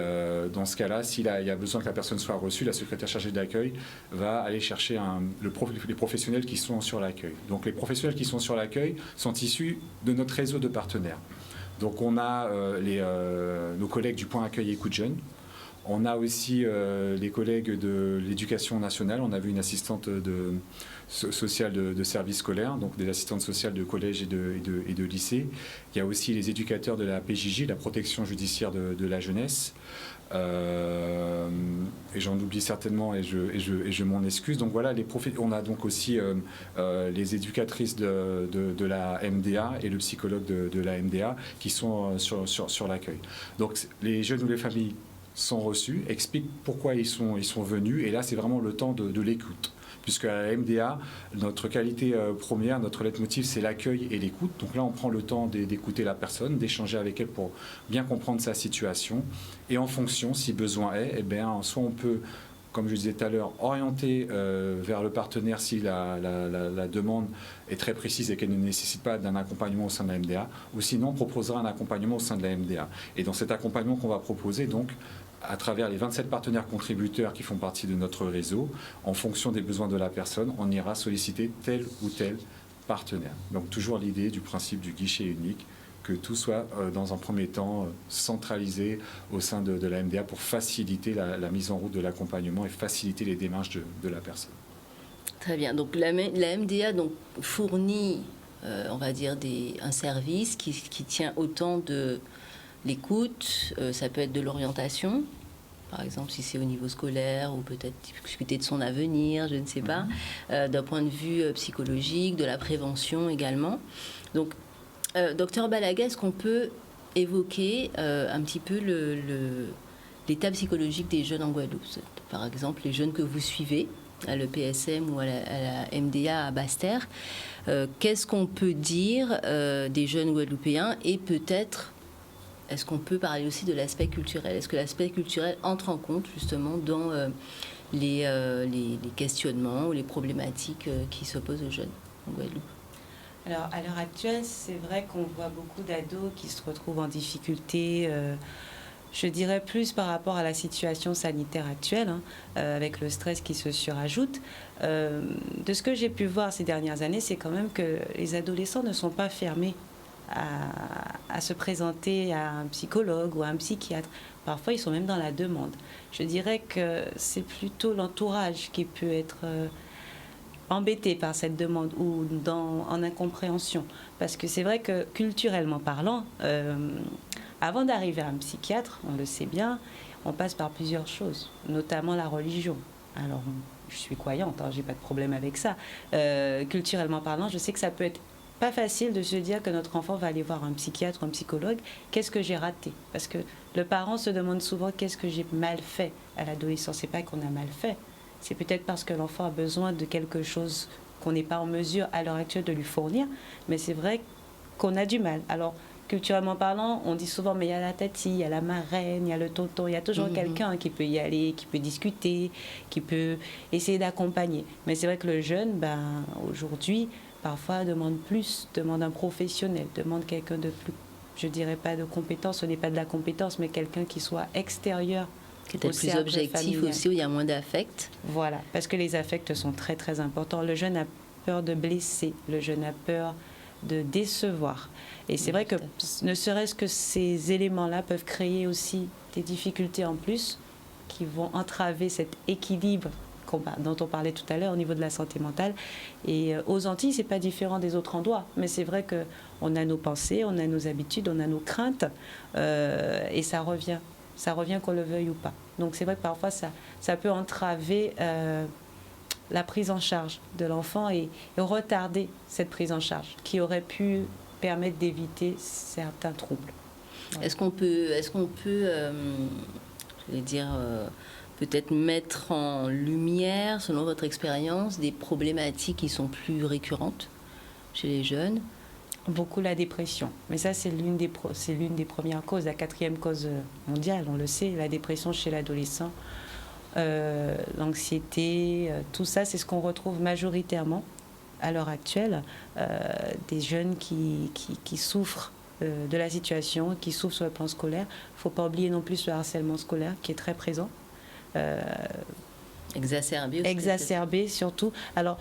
dans ce cas-là, s'il y a besoin que la personne soit reçue, la secrétaire chargée d'accueil va aller chercher les professionnels qui sont sur l'accueil. Donc, les professionnels qui sont sur l'accueil sont issus de notre réseau de partenaires. Donc, on a nos collègues du Point Accueil Écoute Jeunes. On a aussi les collègues de l'Éducation nationale. On avait une assistante sociale de service scolaire, donc des assistantes sociales de collège et de lycée. Il y a aussi les éducateurs de la PJJ, la protection judiciaire de la jeunesse. Et j'en oublie certainement et je m'en excuse. Donc voilà, on a donc aussi les éducatrices de la MDA et le psychologue de la MDA qui sont sur l'accueil. Donc les jeunes ou les familles sont reçus, expliquent pourquoi ils sont venus, et là c'est vraiment le temps de l'écoute. Puisque à la MDA, notre qualité première, notre leitmotiv, c'est l'accueil et l'écoute. Donc là, on prend le temps d'écouter la personne, d'échanger avec elle pour bien comprendre sa situation. Et en fonction, si besoin est, soit on peut, comme je disais tout à l'heure, orienter vers le partenaire si la demande est très précise et qu'elle ne nécessite pas d'un accompagnement au sein de la MDA, ou sinon on proposera un accompagnement au sein de la MDA. Et dans cet accompagnement qu'on va proposer, donc, à travers les 27 partenaires contributeurs qui font partie de notre réseau, en fonction des besoins de la personne, on ira solliciter tel ou tel partenaire. Donc toujours l'idée du principe du guichet unique, que tout soit dans un premier temps centralisé au sein de la MDA pour faciliter la mise en route de l'accompagnement et faciliter les démarches de la personne. Très bien. Donc la MDA donc, fournit, on va dire, un service qui tient autant de l'écoute, ça peut être de l'orientation, par exemple si c'est au niveau scolaire, ou peut-être discuter de son avenir, je ne sais pas, d'un point de vue psychologique, de la prévention également. Donc, docteur Balaga, est-ce qu'on peut évoquer un petit peu l'état psychologique des jeunes en Guadeloupe? Par exemple, les jeunes que vous suivez à l'EPSM ou à la MDA à Basse-Terre, qu'est-ce qu'on peut dire des jeunes Guadeloupéens, et peut-être est-ce qu'on peut parler aussi de l'aspect culturel? Est-ce que l'aspect culturel entre en compte justement dans les questionnements ou les problématiques qui s'opposent aux jeunes en Guadeloupe? Alors, à l'heure actuelle, c'est vrai qu'on voit beaucoup d'ados qui se retrouvent en difficulté, je dirais plus par rapport à la situation sanitaire actuelle, avec le stress qui se surajoute. De ce que j'ai pu voir ces dernières années, c'est quand même que les adolescents ne sont pas fermés à se présenter à un psychologue ou à un psychiatre. Parfois, ils sont même dans la demande. Je dirais que c'est plutôt l'entourage qui peut être embêté par cette demande ou en incompréhension. Parce que c'est vrai que culturellement parlant, avant d'arriver à un psychiatre, on le sait bien, on passe par plusieurs choses, notamment la religion. Alors, je suis croyante, j'ai pas de problème avec ça. Culturellement parlant, je sais que ça peut être pas facile de se dire que notre enfant va aller voir un psychiatre ou un psychologue. Qu'est-ce que j'ai raté? Parce que le parent se demande souvent qu'est-ce que j'ai mal fait à l'adolescence. C'est pas qu'on a mal fait, c'est peut-être parce que l'enfant a besoin de quelque chose qu'on n'est pas en mesure à l'heure actuelle de lui fournir, mais c'est vrai qu'on a du mal. Alors, culturellement parlant, on dit souvent, mais il y a la tati, il y a la marraine, il y a le tonton, il y a toujours quelqu'un qui peut y aller, qui peut discuter, qui peut essayer d'accompagner. Mais c'est vrai que le jeune, aujourd'hui, parfois demande un professionnel, demande quelqu'un de plus, je dirais pas de compétence, ce n'est pas de la compétence, mais quelqu'un qui soit extérieur. Qui est plus objectif aussi, où il y a moins d'affect. Voilà, parce que les affects sont très très importants. Le jeune a peur de blesser, le jeune a peur de décevoir. Et c'est vrai que ne serait-ce que ces éléments-là peuvent créer aussi des difficultés en plus qui vont entraver cet équilibre dont on parlait tout à l'heure au niveau de la santé mentale. Et aux Antilles, c'est pas différent des autres endroits. Mais c'est vrai qu'on a nos pensées, on a nos habitudes, on a nos craintes. Et ça revient. Ça revient qu'on le veuille ou pas. Donc c'est vrai que parfois, ça peut entraver la prise en charge de l'enfant et retarder cette prise en charge qui aurait pu permettre d'éviter certains troubles. Voilà. Est-ce qu'on peut je vais dire, peut-être mettre en lumière, selon votre expérience, des problématiques qui sont plus récurrentes chez les jeunes? Beaucoup la dépression. Mais ça, c'est l'une des premières causes, la 4e cause mondiale, on le sait, la dépression chez l'adolescent. L'anxiété, tout ça, c'est ce qu'on retrouve majoritairement à l'heure actuelle, des jeunes qui souffrent de la situation, qui souffrent sur le plan scolaire. Il ne faut pas oublier non plus le harcèlement scolaire qui est très présent. Exacerbé aussi. Exacerbé surtout. Alors,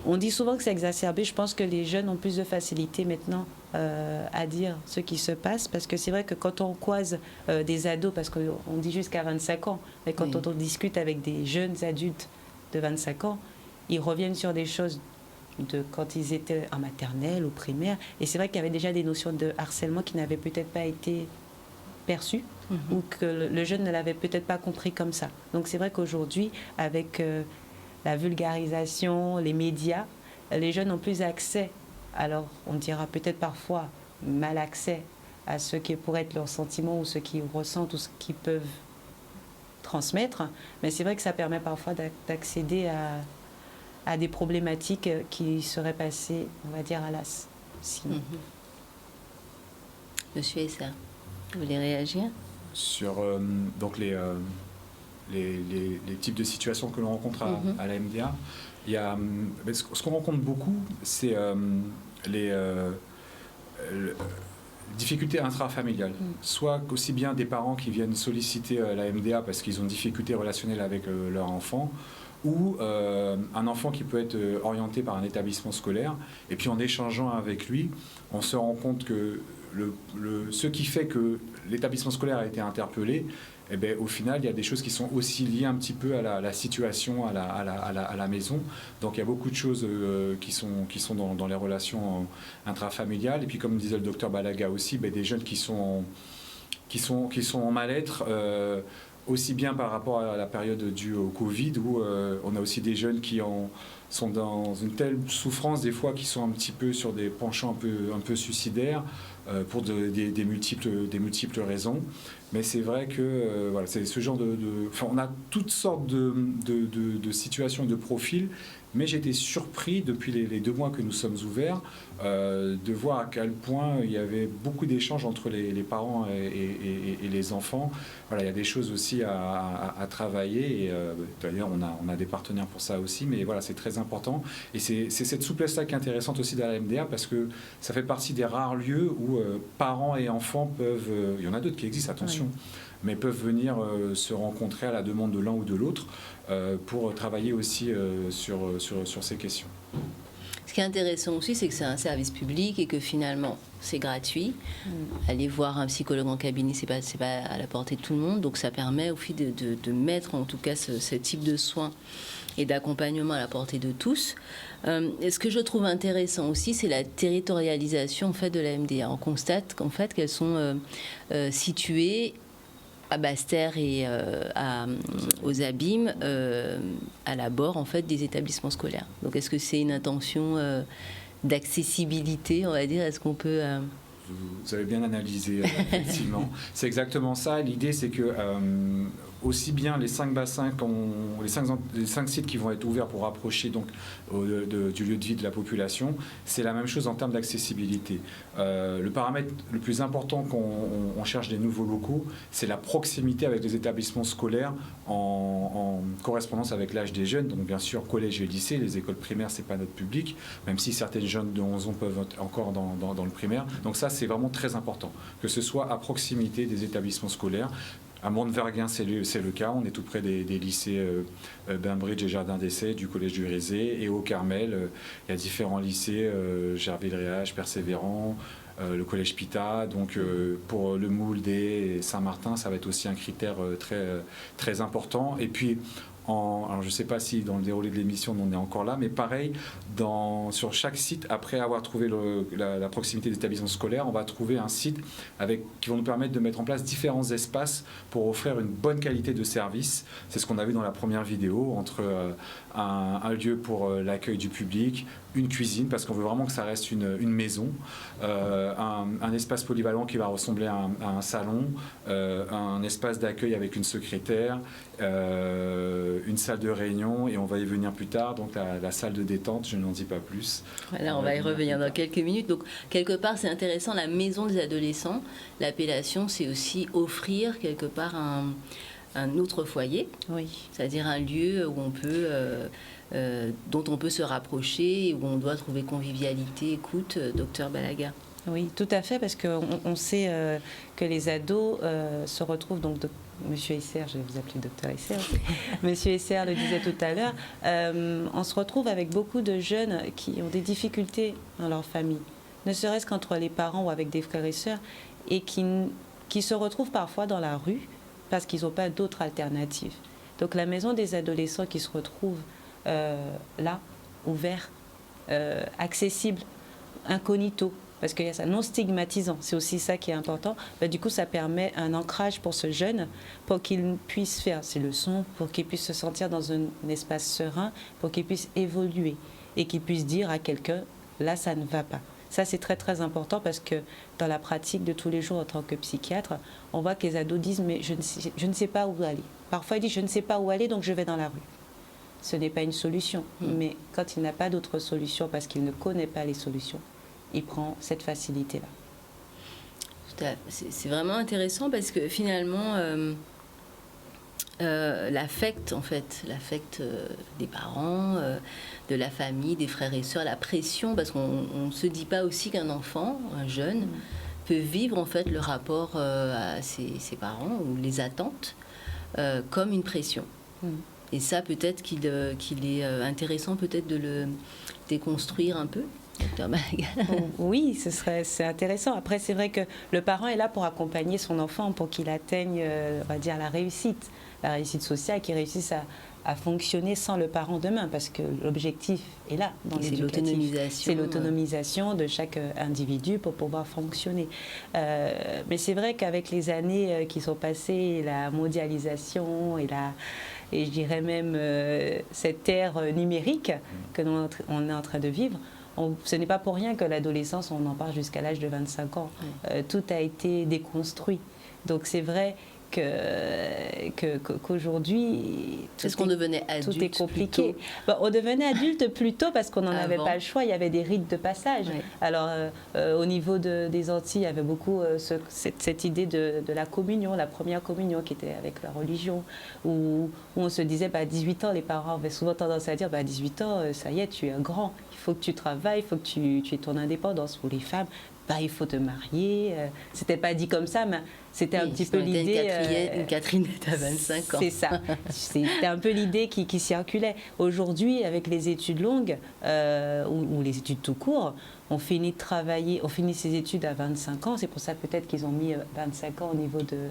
on dit souvent que c'est exacerbé. Je pense que les jeunes ont plus de facilité maintenant à dire ce qui se passe, parce que c'est vrai que quand on croise des ados, parce qu'on dit jusqu'à 25 ans, mais quand on discute avec des jeunes adultes de 25 ans, ils reviennent sur des choses de quand ils étaient en maternelle ou primaire. Et c'est vrai qu'il y avait déjà des notions de harcèlement qui n'avaient peut-être pas été perçues ou que le jeune ne l'avait peut-être pas compris comme ça. Donc c'est vrai qu'aujourd'hui, avec la vulgarisation, les médias, les jeunes ont plus accès, alors on dira peut-être parfois mal accès à ce qui pourrait être leurs sentiments ou ce qu'ils ressentent ou ce qu'ils peuvent transmettre, mais c'est vrai que ça permet parfois d'accéder à des problématiques qui seraient passées, on va dire, à l'as. Sinon. Monsieur Essa, vous voulez réagir? Sur donc les types de situations que l'on rencontre à la MDA, il y a, ce qu'on rencontre beaucoup, c'est les difficultés intrafamiliales. Soit aussi bien des parents qui viennent solliciter la MDA parce qu'ils ont des difficultés relationnelles avec leur enfant, ou un enfant qui peut être orienté par un établissement scolaire, et puis en échangeant avec lui, on se rend compte que ce qui fait que l'établissement scolaire a été interpellé, eh bien, au final, il y a des choses qui sont aussi liées un petit peu à la situation, à la maison. Donc, il y a beaucoup de choses qui sont dans les relations intrafamiliales. Et puis, comme disait le docteur Balaga aussi, des jeunes qui sont en mal-être, aussi bien par rapport à la période due au Covid, où on a aussi des jeunes qui sont dans une telle souffrance, des fois, qui sont un petit peu sur des penchants un peu suicidaires, pour des multiples raisons. Mais c'est vrai que voilà, c'est ce genre on a toutes sortes de situations, de profils, mais j'ai été surpris depuis les 2 mois que nous sommes ouverts de voir à quel point il y avait beaucoup d'échanges entre les parents et les enfants. Voilà, il y a des choses aussi à travailler, et d'ailleurs on a des partenaires pour ça aussi, mais voilà, c'est très important. Et c'est cette souplesse-là qui est intéressante aussi dans la MDA, parce que ça fait partie des rares lieux où parents et enfants peuvent, il y en a d'autres qui existent, attention, mais peuvent venir se rencontrer à la demande de l'un ou de l'autre pour travailler aussi sur ces questions. Ce qui est intéressant aussi, c'est que c'est un service public et que finalement, c'est gratuit. Aller voir un psychologue en cabinet, c'est pas à la portée de tout le monde. Donc ça permet au fait de mettre en tout cas ce type de soins et d'accompagnement à la portée de tous. Et ce que je trouve intéressant aussi, c'est la territorialisation en fait, de la MDA. On constate qu'en fait, qu'elles sont situées à Basse-Terre et aux Abîmes, à l'abord en fait des établissements scolaires. Donc est-ce que c'est une intention d'accessibilité, on va dire, est-ce qu'on peut Vous avez bien analysé, effectivement. C'est exactement ça. L'idée, c'est que aussi bien les 5 bassins, les 5 sites qui vont être ouverts pour rapprocher donc, du lieu de vie de la population, c'est la même chose en termes d'accessibilité. Le paramètre le plus important quand on cherche des nouveaux locaux, c'est la proximité avec les établissements scolaires en correspondance avec l'âge des jeunes. Donc bien sûr, collège et lycée, les écoles primaires, c'est pas notre public, même si certaines jeunes de 11 ans peuvent être encore dans le primaire. Donc ça, c'est vraiment très important, que ce soit à proximité des établissements scolaires. À Monteverguin, c'est le cas. On est tout près des lycées Bainbridge et Jardin d'Essai, du collège du Rézé. Et au Carmel, il y a différents lycées, Gerville-Réage, Persévérant, le collège Pita. Donc pour le Moulde et Saint-Martin, ça va être aussi un critère très important. Et puis, alors je ne sais pas si dans le déroulé de l'émission on est encore là, mais pareil, sur chaque site, après avoir trouvé la proximité des établissements scolaires, on va trouver un site qui va nous permettre de mettre en place différents espaces pour offrir une bonne qualité de service. C'est ce qu'on a vu dans la première vidéo, entre un lieu pour l'accueil du public, une cuisine, parce qu'on veut vraiment que ça reste une maison, un espace polyvalent qui va ressembler à un salon, un espace d'accueil avec une secrétaire, une salle de réunion, et on va y venir plus tard, donc la salle de détente, je n'en dis pas plus. Voilà, on va y revenir dans quelques minutes. Donc, quelque part, c'est intéressant, la maison des adolescents, l'appellation, c'est aussi offrir quelque part un autre foyer, c'est-à-dire un lieu où on peut, dont on peut se rapprocher, où on doit trouver convivialité, écoute, docteur Balaga. Oui, tout à fait, parce qu'on sait que les ados se retrouvent, donc Monsieur Esser, je vais vous appeler docteur Esser, Monsieur Esser le disait tout à l'heure, on se retrouve avec beaucoup de jeunes qui ont des difficultés dans leur famille, ne serait-ce qu'entre les parents ou avec des frères et sœurs, et qui se retrouvent parfois dans la rue parce qu'ils n'ont pas d'autres alternatives. Donc la maison des adolescents qui se retrouvent là, ouvert, accessible, incognito, parce qu'il y a ça, non stigmatisant, c'est aussi ça qui est important. Du coup, ça permet un ancrage pour ce jeune, pour qu'il puisse faire ses leçons, pour qu'il puisse se sentir dans un espace serein, pour qu'il puisse évoluer et qu'il puisse dire à quelqu'un, là, ça ne va pas. Ça, c'est très, très important, parce que dans la pratique de tous les jours en tant que psychiatre, on voit que les ados disent, mais je ne sais pas où aller. Parfois, ils disent, je ne sais pas où aller, donc je vais dans la rue. Ce n'est pas une solution, mais quand il n'a pas d'autre solution, parce qu'il ne connaît pas les solutions, il prend cette facilité-là. C'est vraiment intéressant, parce que finalement, l'affect, en fait, l'affect des parents, de la famille, des frères et sœurs, la pression, parce qu'on ne se dit pas aussi qu'un enfant, un jeune, peut vivre en fait le rapport à ses parents ou les attentes comme une pression. Et ça, peut-être qu'il est intéressant peut-être de le déconstruire un peu. Docteur Malaga. Oui, c'est intéressant. Après, c'est vrai que le parent est là pour accompagner son enfant pour qu'il atteigne, on va dire, la réussite sociale, qu'il réussisse à fonctionner sans le parent demain, parce que l'objectif est là dans l'éducatif. C'est l'autonomisation de chaque individu pour pouvoir fonctionner. Mais c'est vrai qu'avec les années qui sont passées, la mondialisation et je dirais même cette ère numérique que on est en train de vivre, ce n'est pas pour rien que l'adolescence, on en parle jusqu'à l'âge de 25 ans. Tout a été déconstruit. Donc c'est vrai qu'aujourd'hui, est-ce qu'on devenait adulte? Tout est compliqué. Bon, on devenait adulte plus tôt parce qu'on n'en avait pas le choix. Il y avait des rites de passage. Oui. Alors, au niveau des Antilles, il y avait beaucoup cette idée de la communion, la première communion qui était avec la religion, où on se disait, à 18 ans, les parents avaient souvent tendance à dire, à 18 ans, ça y est, tu es un grand. Il faut que tu travailles, il faut que tu aies ton indépendance. Pour les femmes, il faut te marier. C'était pas dit comme ça, mais c'était un petit peu l'idée. Une Catherine à 25 ans. C'est ça. C'était un peu l'idée qui circulait. Aujourd'hui, avec les études longues ou les études tout court, on finit de travailler, on finit ses études à 25 ans. C'est pour ça peut-être qu'ils ont mis 25 ans au niveau de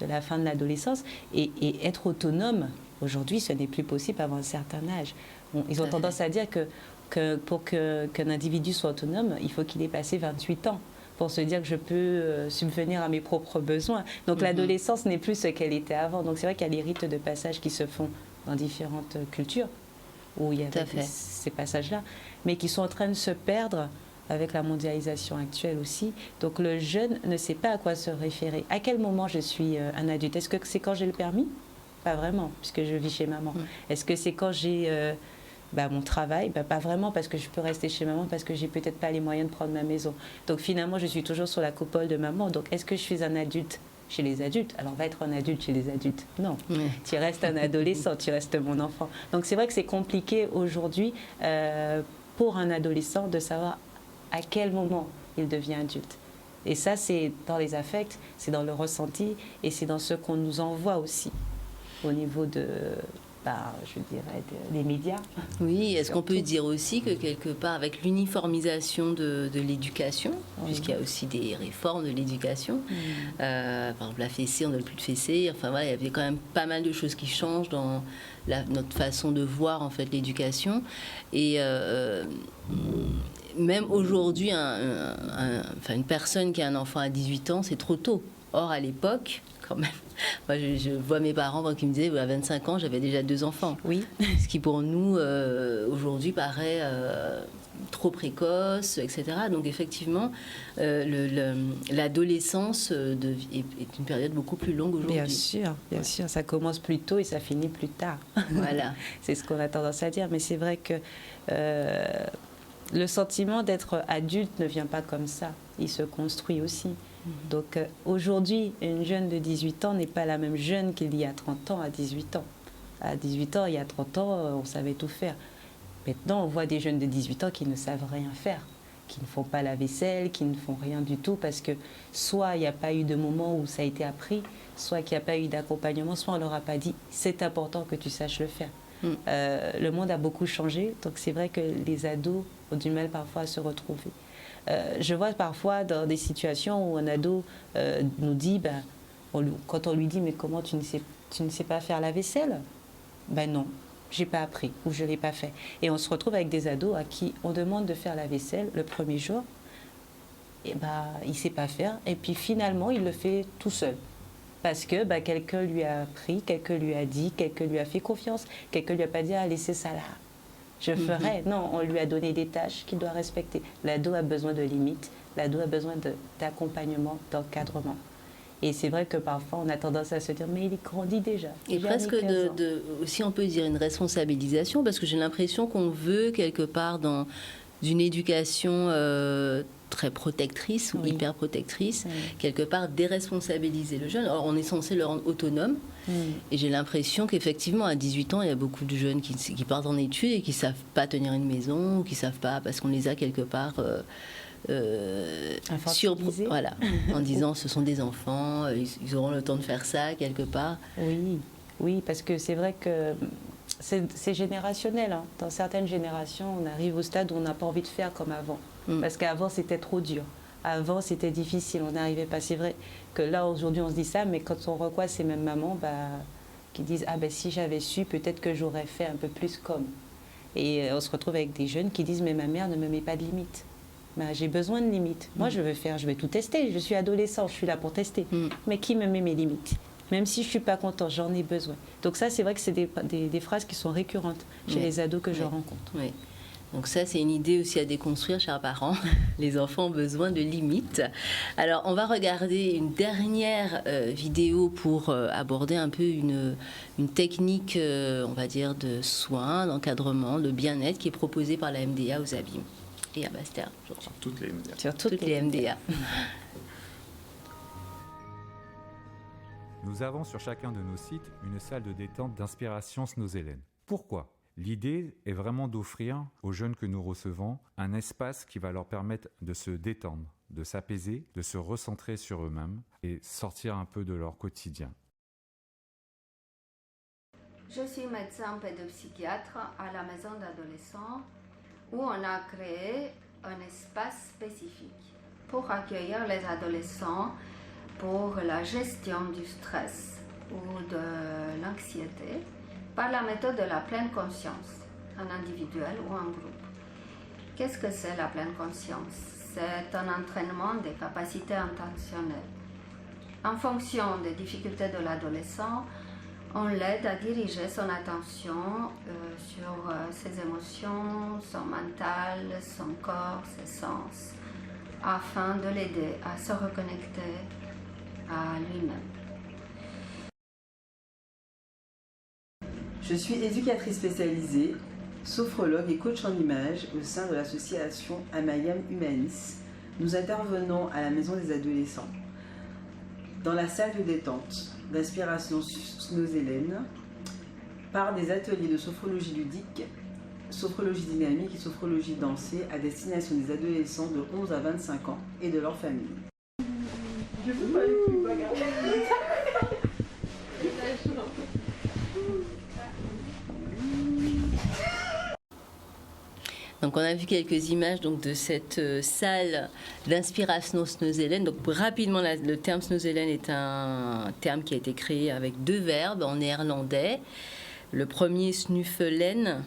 la fin de l'adolescence. Et être autonome, aujourd'hui, ce n'est plus possible avant un certain âge. Ils ont tendance à dire que pour qu'un individu soit autonome, il faut qu'il ait passé 28 ans pour se dire que je peux subvenir à mes propres besoins. Donc l'adolescence n'est plus ce qu'elle était avant. Donc c'est vrai qu'il y a les rites de passage qui se font dans différentes cultures, où il y a ces passages-là, mais qui sont en train de se perdre avec la mondialisation actuelle aussi. Donc le jeune ne sait pas à quoi se référer. À quel moment je suis un adulte? Est-ce que c'est quand j'ai le permis? Pas vraiment, puisque je vis chez maman. Est-ce que c'est quand j'ai mon travail? Pas vraiment, parce que je peux rester chez maman, parce que j'ai peut-être pas les moyens de prendre ma maison. Donc finalement, je suis toujours sur la coupole de maman. Donc est-ce que je suis un adulte chez les adultes? Alors va être un adulte chez les adultes. Non, tu restes un adolescent, tu restes mon enfant. Donc c'est vrai que c'est compliqué aujourd'hui pour un adolescent de savoir à quel moment il devient adulte. Et ça, c'est dans les affects, c'est dans le ressenti, et c'est dans ce qu'on nous envoie aussi au niveau de... je dirais, des médias. Oui, est-ce qu'on peut dire aussi que quelque part, avec l'uniformisation de l'éducation, puisqu'il y a aussi des réformes de l'éducation, par exemple la fessée, on ne donne plus de fessée, enfin voilà, il y avait quand même pas mal de choses qui changent dans notre façon de voir en fait l'éducation. Et même aujourd'hui, une personne qui a un enfant à 18 ans, c'est trop tôt. Or, à l'époque, quand même, moi, je vois mes parents qui me disaient à 25 ans, j'avais déjà 2 enfants. Oui. Ce qui, pour nous, aujourd'hui, paraît trop précoce, etc. Donc, effectivement, l'adolescence est une période beaucoup plus longue aujourd'hui. Bien sûr. Ça commence plus tôt et ça finit plus tard. Voilà. C'est ce qu'on a tendance à dire. Mais c'est vrai que le sentiment d'être adulte ne vient pas comme ça. Il se construit aussi. Donc aujourd'hui, une jeune de 18 ans n'est pas la même jeune qu'il y a 30 ans à 18 ans. À 18 ans, il y a 30 ans, on savait tout faire. Maintenant, on voit des jeunes de 18 ans qui ne savent rien faire, qui ne font pas la vaisselle, qui ne font rien du tout, parce que soit il n'y a pas eu de moment où ça a été appris, soit qu'il n'y a pas eu d'accompagnement, soit on ne leur a pas dit « c'est important que tu saches le faire ». Le monde a beaucoup changé, donc c'est vrai que les ados ont du mal parfois à se retrouver. Je vois parfois dans des situations où un ado nous dit, quand on lui dit « mais comment tu ne sais pas faire la vaisselle ?» Non, j'ai pas appris ou je l'ai pas fait. Et on se retrouve avec des ados à qui on demande de faire la vaisselle le premier jour, et il sait pas faire, et puis finalement il le fait tout seul. Parce que quelqu'un lui a appris, quelqu'un lui a dit, quelqu'un lui a fait confiance, quelqu'un lui a pas dit « ah, laissez ça là ». Je ferai. Non, on lui a donné des tâches qu'il doit respecter. L'ado a besoin de limites, l'ado a besoin d'accompagnement, d'encadrement. Et c'est vrai que parfois on a tendance à se dire mais il grandit déjà. Et presque aussi on peut dire une responsabilisation, parce que j'ai l'impression qu'on veut quelque part dans une éducation très protectrice ou hyper protectrice, quelque part déresponsabiliser le jeune. Or, on est censé le rendre autonome. Et j'ai l'impression qu'effectivement, à 18 ans, il y a beaucoup de jeunes qui partent en études et qui ne savent pas tenir une maison, ou qui ne savent pas, parce qu'on les a quelque part voilà, en disant ce sont des enfants, ils auront le temps de faire ça quelque part. Oui, parce que c'est vrai que c'est générationnel. Hein. Dans certaines générations, on arrive au stade où on n'a pas envie de faire comme avant. Parce qu'avant, c'était trop dur. Avant, c'était difficile, on n'arrivait pas. C'est vrai que là, aujourd'hui, on se dit ça, mais quand on recroise ces mêmes mamans qui disent « Ah ben si j'avais su, peut-être que j'aurais fait un peu plus comme ». Et on se retrouve avec des jeunes qui disent « Mais ma mère ne me met pas de limites. J'ai besoin de limites. Moi, je vais tout tester. Je suis adolescent, je suis là pour tester. Mais qui me met mes limites ? Même si je ne suis pas content, j'en ai besoin. » Donc ça, c'est vrai que c'est des phrases qui sont récurrentes chez les ados que je rencontre. Oui. Donc ça, c'est une idée aussi à déconstruire, chers parents. Les enfants ont besoin de limites. Alors, on va regarder une dernière vidéo pour aborder un peu une technique, on va dire, de soins, d'encadrement, de bien-être qui est proposée par la MDA aux Abîmes et à Basse-Terre. Sur toutes les MDA. Sur toutes les MDA. Nous avons sur chacun de nos sites une salle de détente d'inspiration Snozelen. Pourquoi ? L'idée est vraiment d'offrir aux jeunes que nous recevons un espace qui va leur permettre de se détendre, de s'apaiser, de se recentrer sur eux-mêmes et sortir un peu de leur quotidien. Je suis médecin pédopsychiatre à la maison d'adolescents où on a créé un espace spécifique pour accueillir les adolescents pour la gestion du stress ou de l'anxiété par la méthode de la pleine conscience, en individuel ou en groupe. Qu'est-ce que c'est la pleine conscience? C'est un entraînement des capacités intentionnelles. En fonction des difficultés de l'adolescent, on l'aide à diriger son attention sur ses émotions, son mental, son corps, ses sens, afin de l'aider à se reconnecter à lui-même. Je suis éducatrice spécialisée, sophrologue et coach en images au sein de l'association Amayam Humanis. Nous intervenons à la maison des adolescents, dans la salle de détente d'inspiration Snozelen, par des ateliers de sophrologie ludique, sophrologie dynamique et sophrologie dansée à destination des adolescents de 11 à 25 ans et de leur famille. Je peux pas aller plus bas. Donc on a vu quelques images donc, de cette salle d'inspiration Snozelen. Donc rapidement, le terme Snozelen est un terme qui a été créé avec deux verbes en néerlandais. Le premier, snuffelen,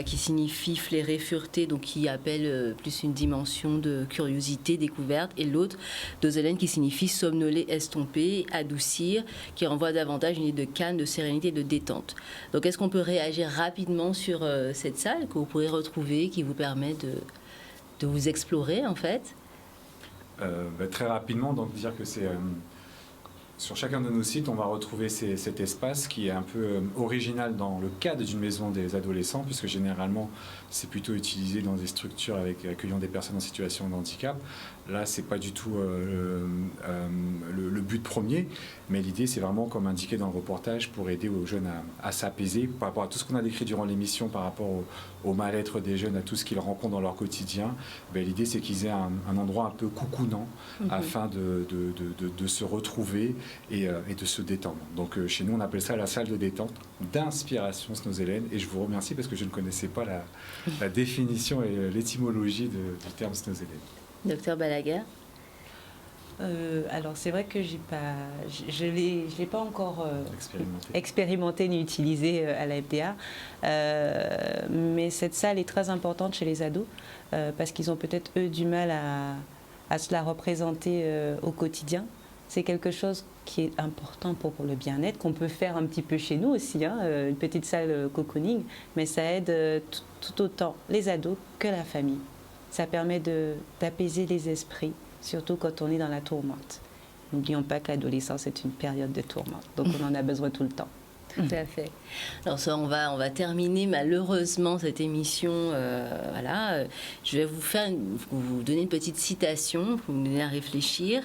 qui signifie flairer, fureter, donc qui appelle plus une dimension de curiosité, découverte, et l'autre, dozelen, qui signifie somnoler, estomper, adoucir, qui renvoie davantage une idée de calme, de sérénité, de détente. Donc est-ce qu'on peut réagir rapidement sur cette salle que vous pourrez retrouver, qui vous permet de vous explorer en fait? Très rapidement, donc dire que c'est... Sur chacun de nos sites, on va retrouver cet espace qui est un peu original dans le cadre d'une maison des adolescents, puisque généralement, c'est plutôt utilisé dans des structures accueillant des personnes en situation de handicap. Là, ce n'est pas du tout le but premier, mais l'idée, c'est vraiment, comme indiqué dans le reportage, pour aider aux jeunes à s'apaiser par rapport à tout ce qu'on a décrit durant l'émission, par rapport au mal-être des jeunes, à tout ce qu'ils rencontrent dans leur quotidien. L'idée, c'est qu'ils aient un endroit un peu coucounant afin de se retrouver et de se détendre. Donc chez nous, on appelle ça la salle de détente d'inspiration Snozelen, et je vous remercie parce que je ne connaissais pas la définition et l'étymologie du terme Snozelen. Docteur Balaguer? Alors c'est vrai que je l'ai pas encore expérimenté ni utilisé à la FDA, mais cette salle est très importante chez les ados parce qu'ils ont peut-être eux du mal à se la représenter au quotidien. C'est quelque chose qui est important pour le bien-être, qu'on peut faire un petit peu chez nous aussi, hein, une petite salle cocooning, mais ça aide tout autant les ados que la famille. Ça permet d'apaiser les esprits, surtout quand on est dans la tourmente. N'oublions pas que l'adolescence est une période de tourmente, donc on en a besoin tout le temps. Tout à fait. Alors ça, on va terminer malheureusement cette émission. Voilà, je vais vous donner une petite citation pour vous donner à réfléchir.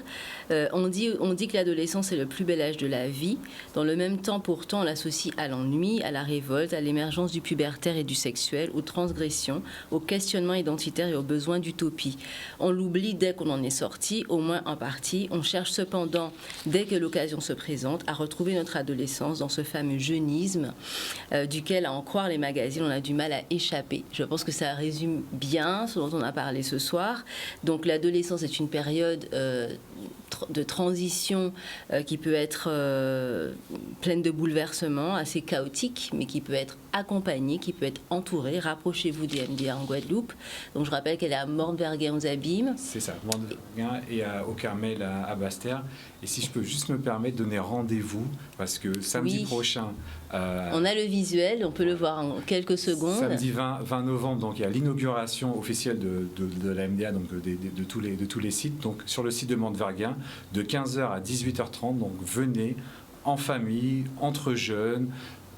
On dit que l'adolescence est le plus bel âge de la vie. Dans le même temps, pourtant, on l'associe à l'ennui, à la révolte, à l'émergence du pubertaire et du sexuel, aux transgressions, au questionnement identitaire et aux besoins d'utopie. On l'oublie dès qu'on en est sorti, au moins en partie. On cherche cependant, dès que l'occasion se présente, à retrouver notre adolescence dans ce fameux un jeunisme duquel, à en croire les magazines, on a du mal à échapper. Je pense que ça résume bien ce dont on a parlé ce soir. Donc l'adolescence est une période de transition qui peut être pleine de bouleversements, assez chaotique, mais qui peut être accompagnée, qui peut être entourée. Rapprochez-vous des MDA en Guadeloupe. Donc je rappelle qu'elle est à Morne-Verguin aux Abîmes. C'est ça, Morne-Verguin et au Carmel à Basse-Terre. Et si je peux juste me permettre de donner rendez-vous, parce que samedi prochain... on a le visuel, on peut le voir en quelques secondes. Samedi 20 novembre, donc il y a l'inauguration officielle de la MDA, donc de tous les sites. Donc sur le site de Morne-Verguin, de 15h à 18h30. Donc venez en famille, entre jeunes.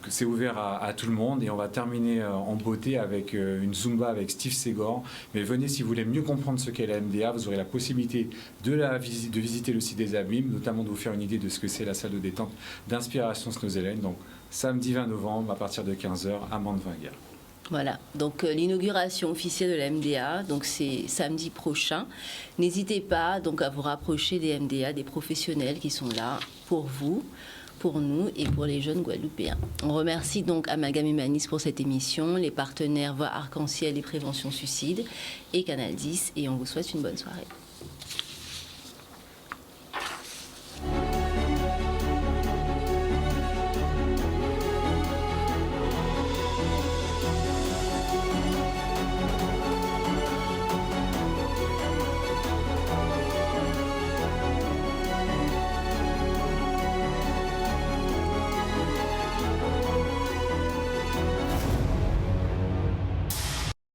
C'est ouvert à tout le monde et on va terminer en beauté avec une Zumba avec Steve Ségor. Mais venez si vous voulez mieux comprendre ce qu'est la MDA, vous aurez la possibilité de visiter le site des Abîmes, notamment de vous faire une idée de ce que c'est la salle de détente d'Inspiration Snozelen. Donc samedi 20 novembre à partir de 15h à Morne-Verguin. Voilà, donc l'inauguration officielle de la MDA, donc c'est samedi prochain. N'hésitez pas donc à vous rapprocher des MDA, des professionnels qui sont là pour vous, pour nous et pour les jeunes Guadeloupéens. On remercie donc Amalgame Humanis pour cette émission, les partenaires Voix Arc-en-Ciel et Prévention Suicide et Canal 10, et on vous souhaite une bonne soirée.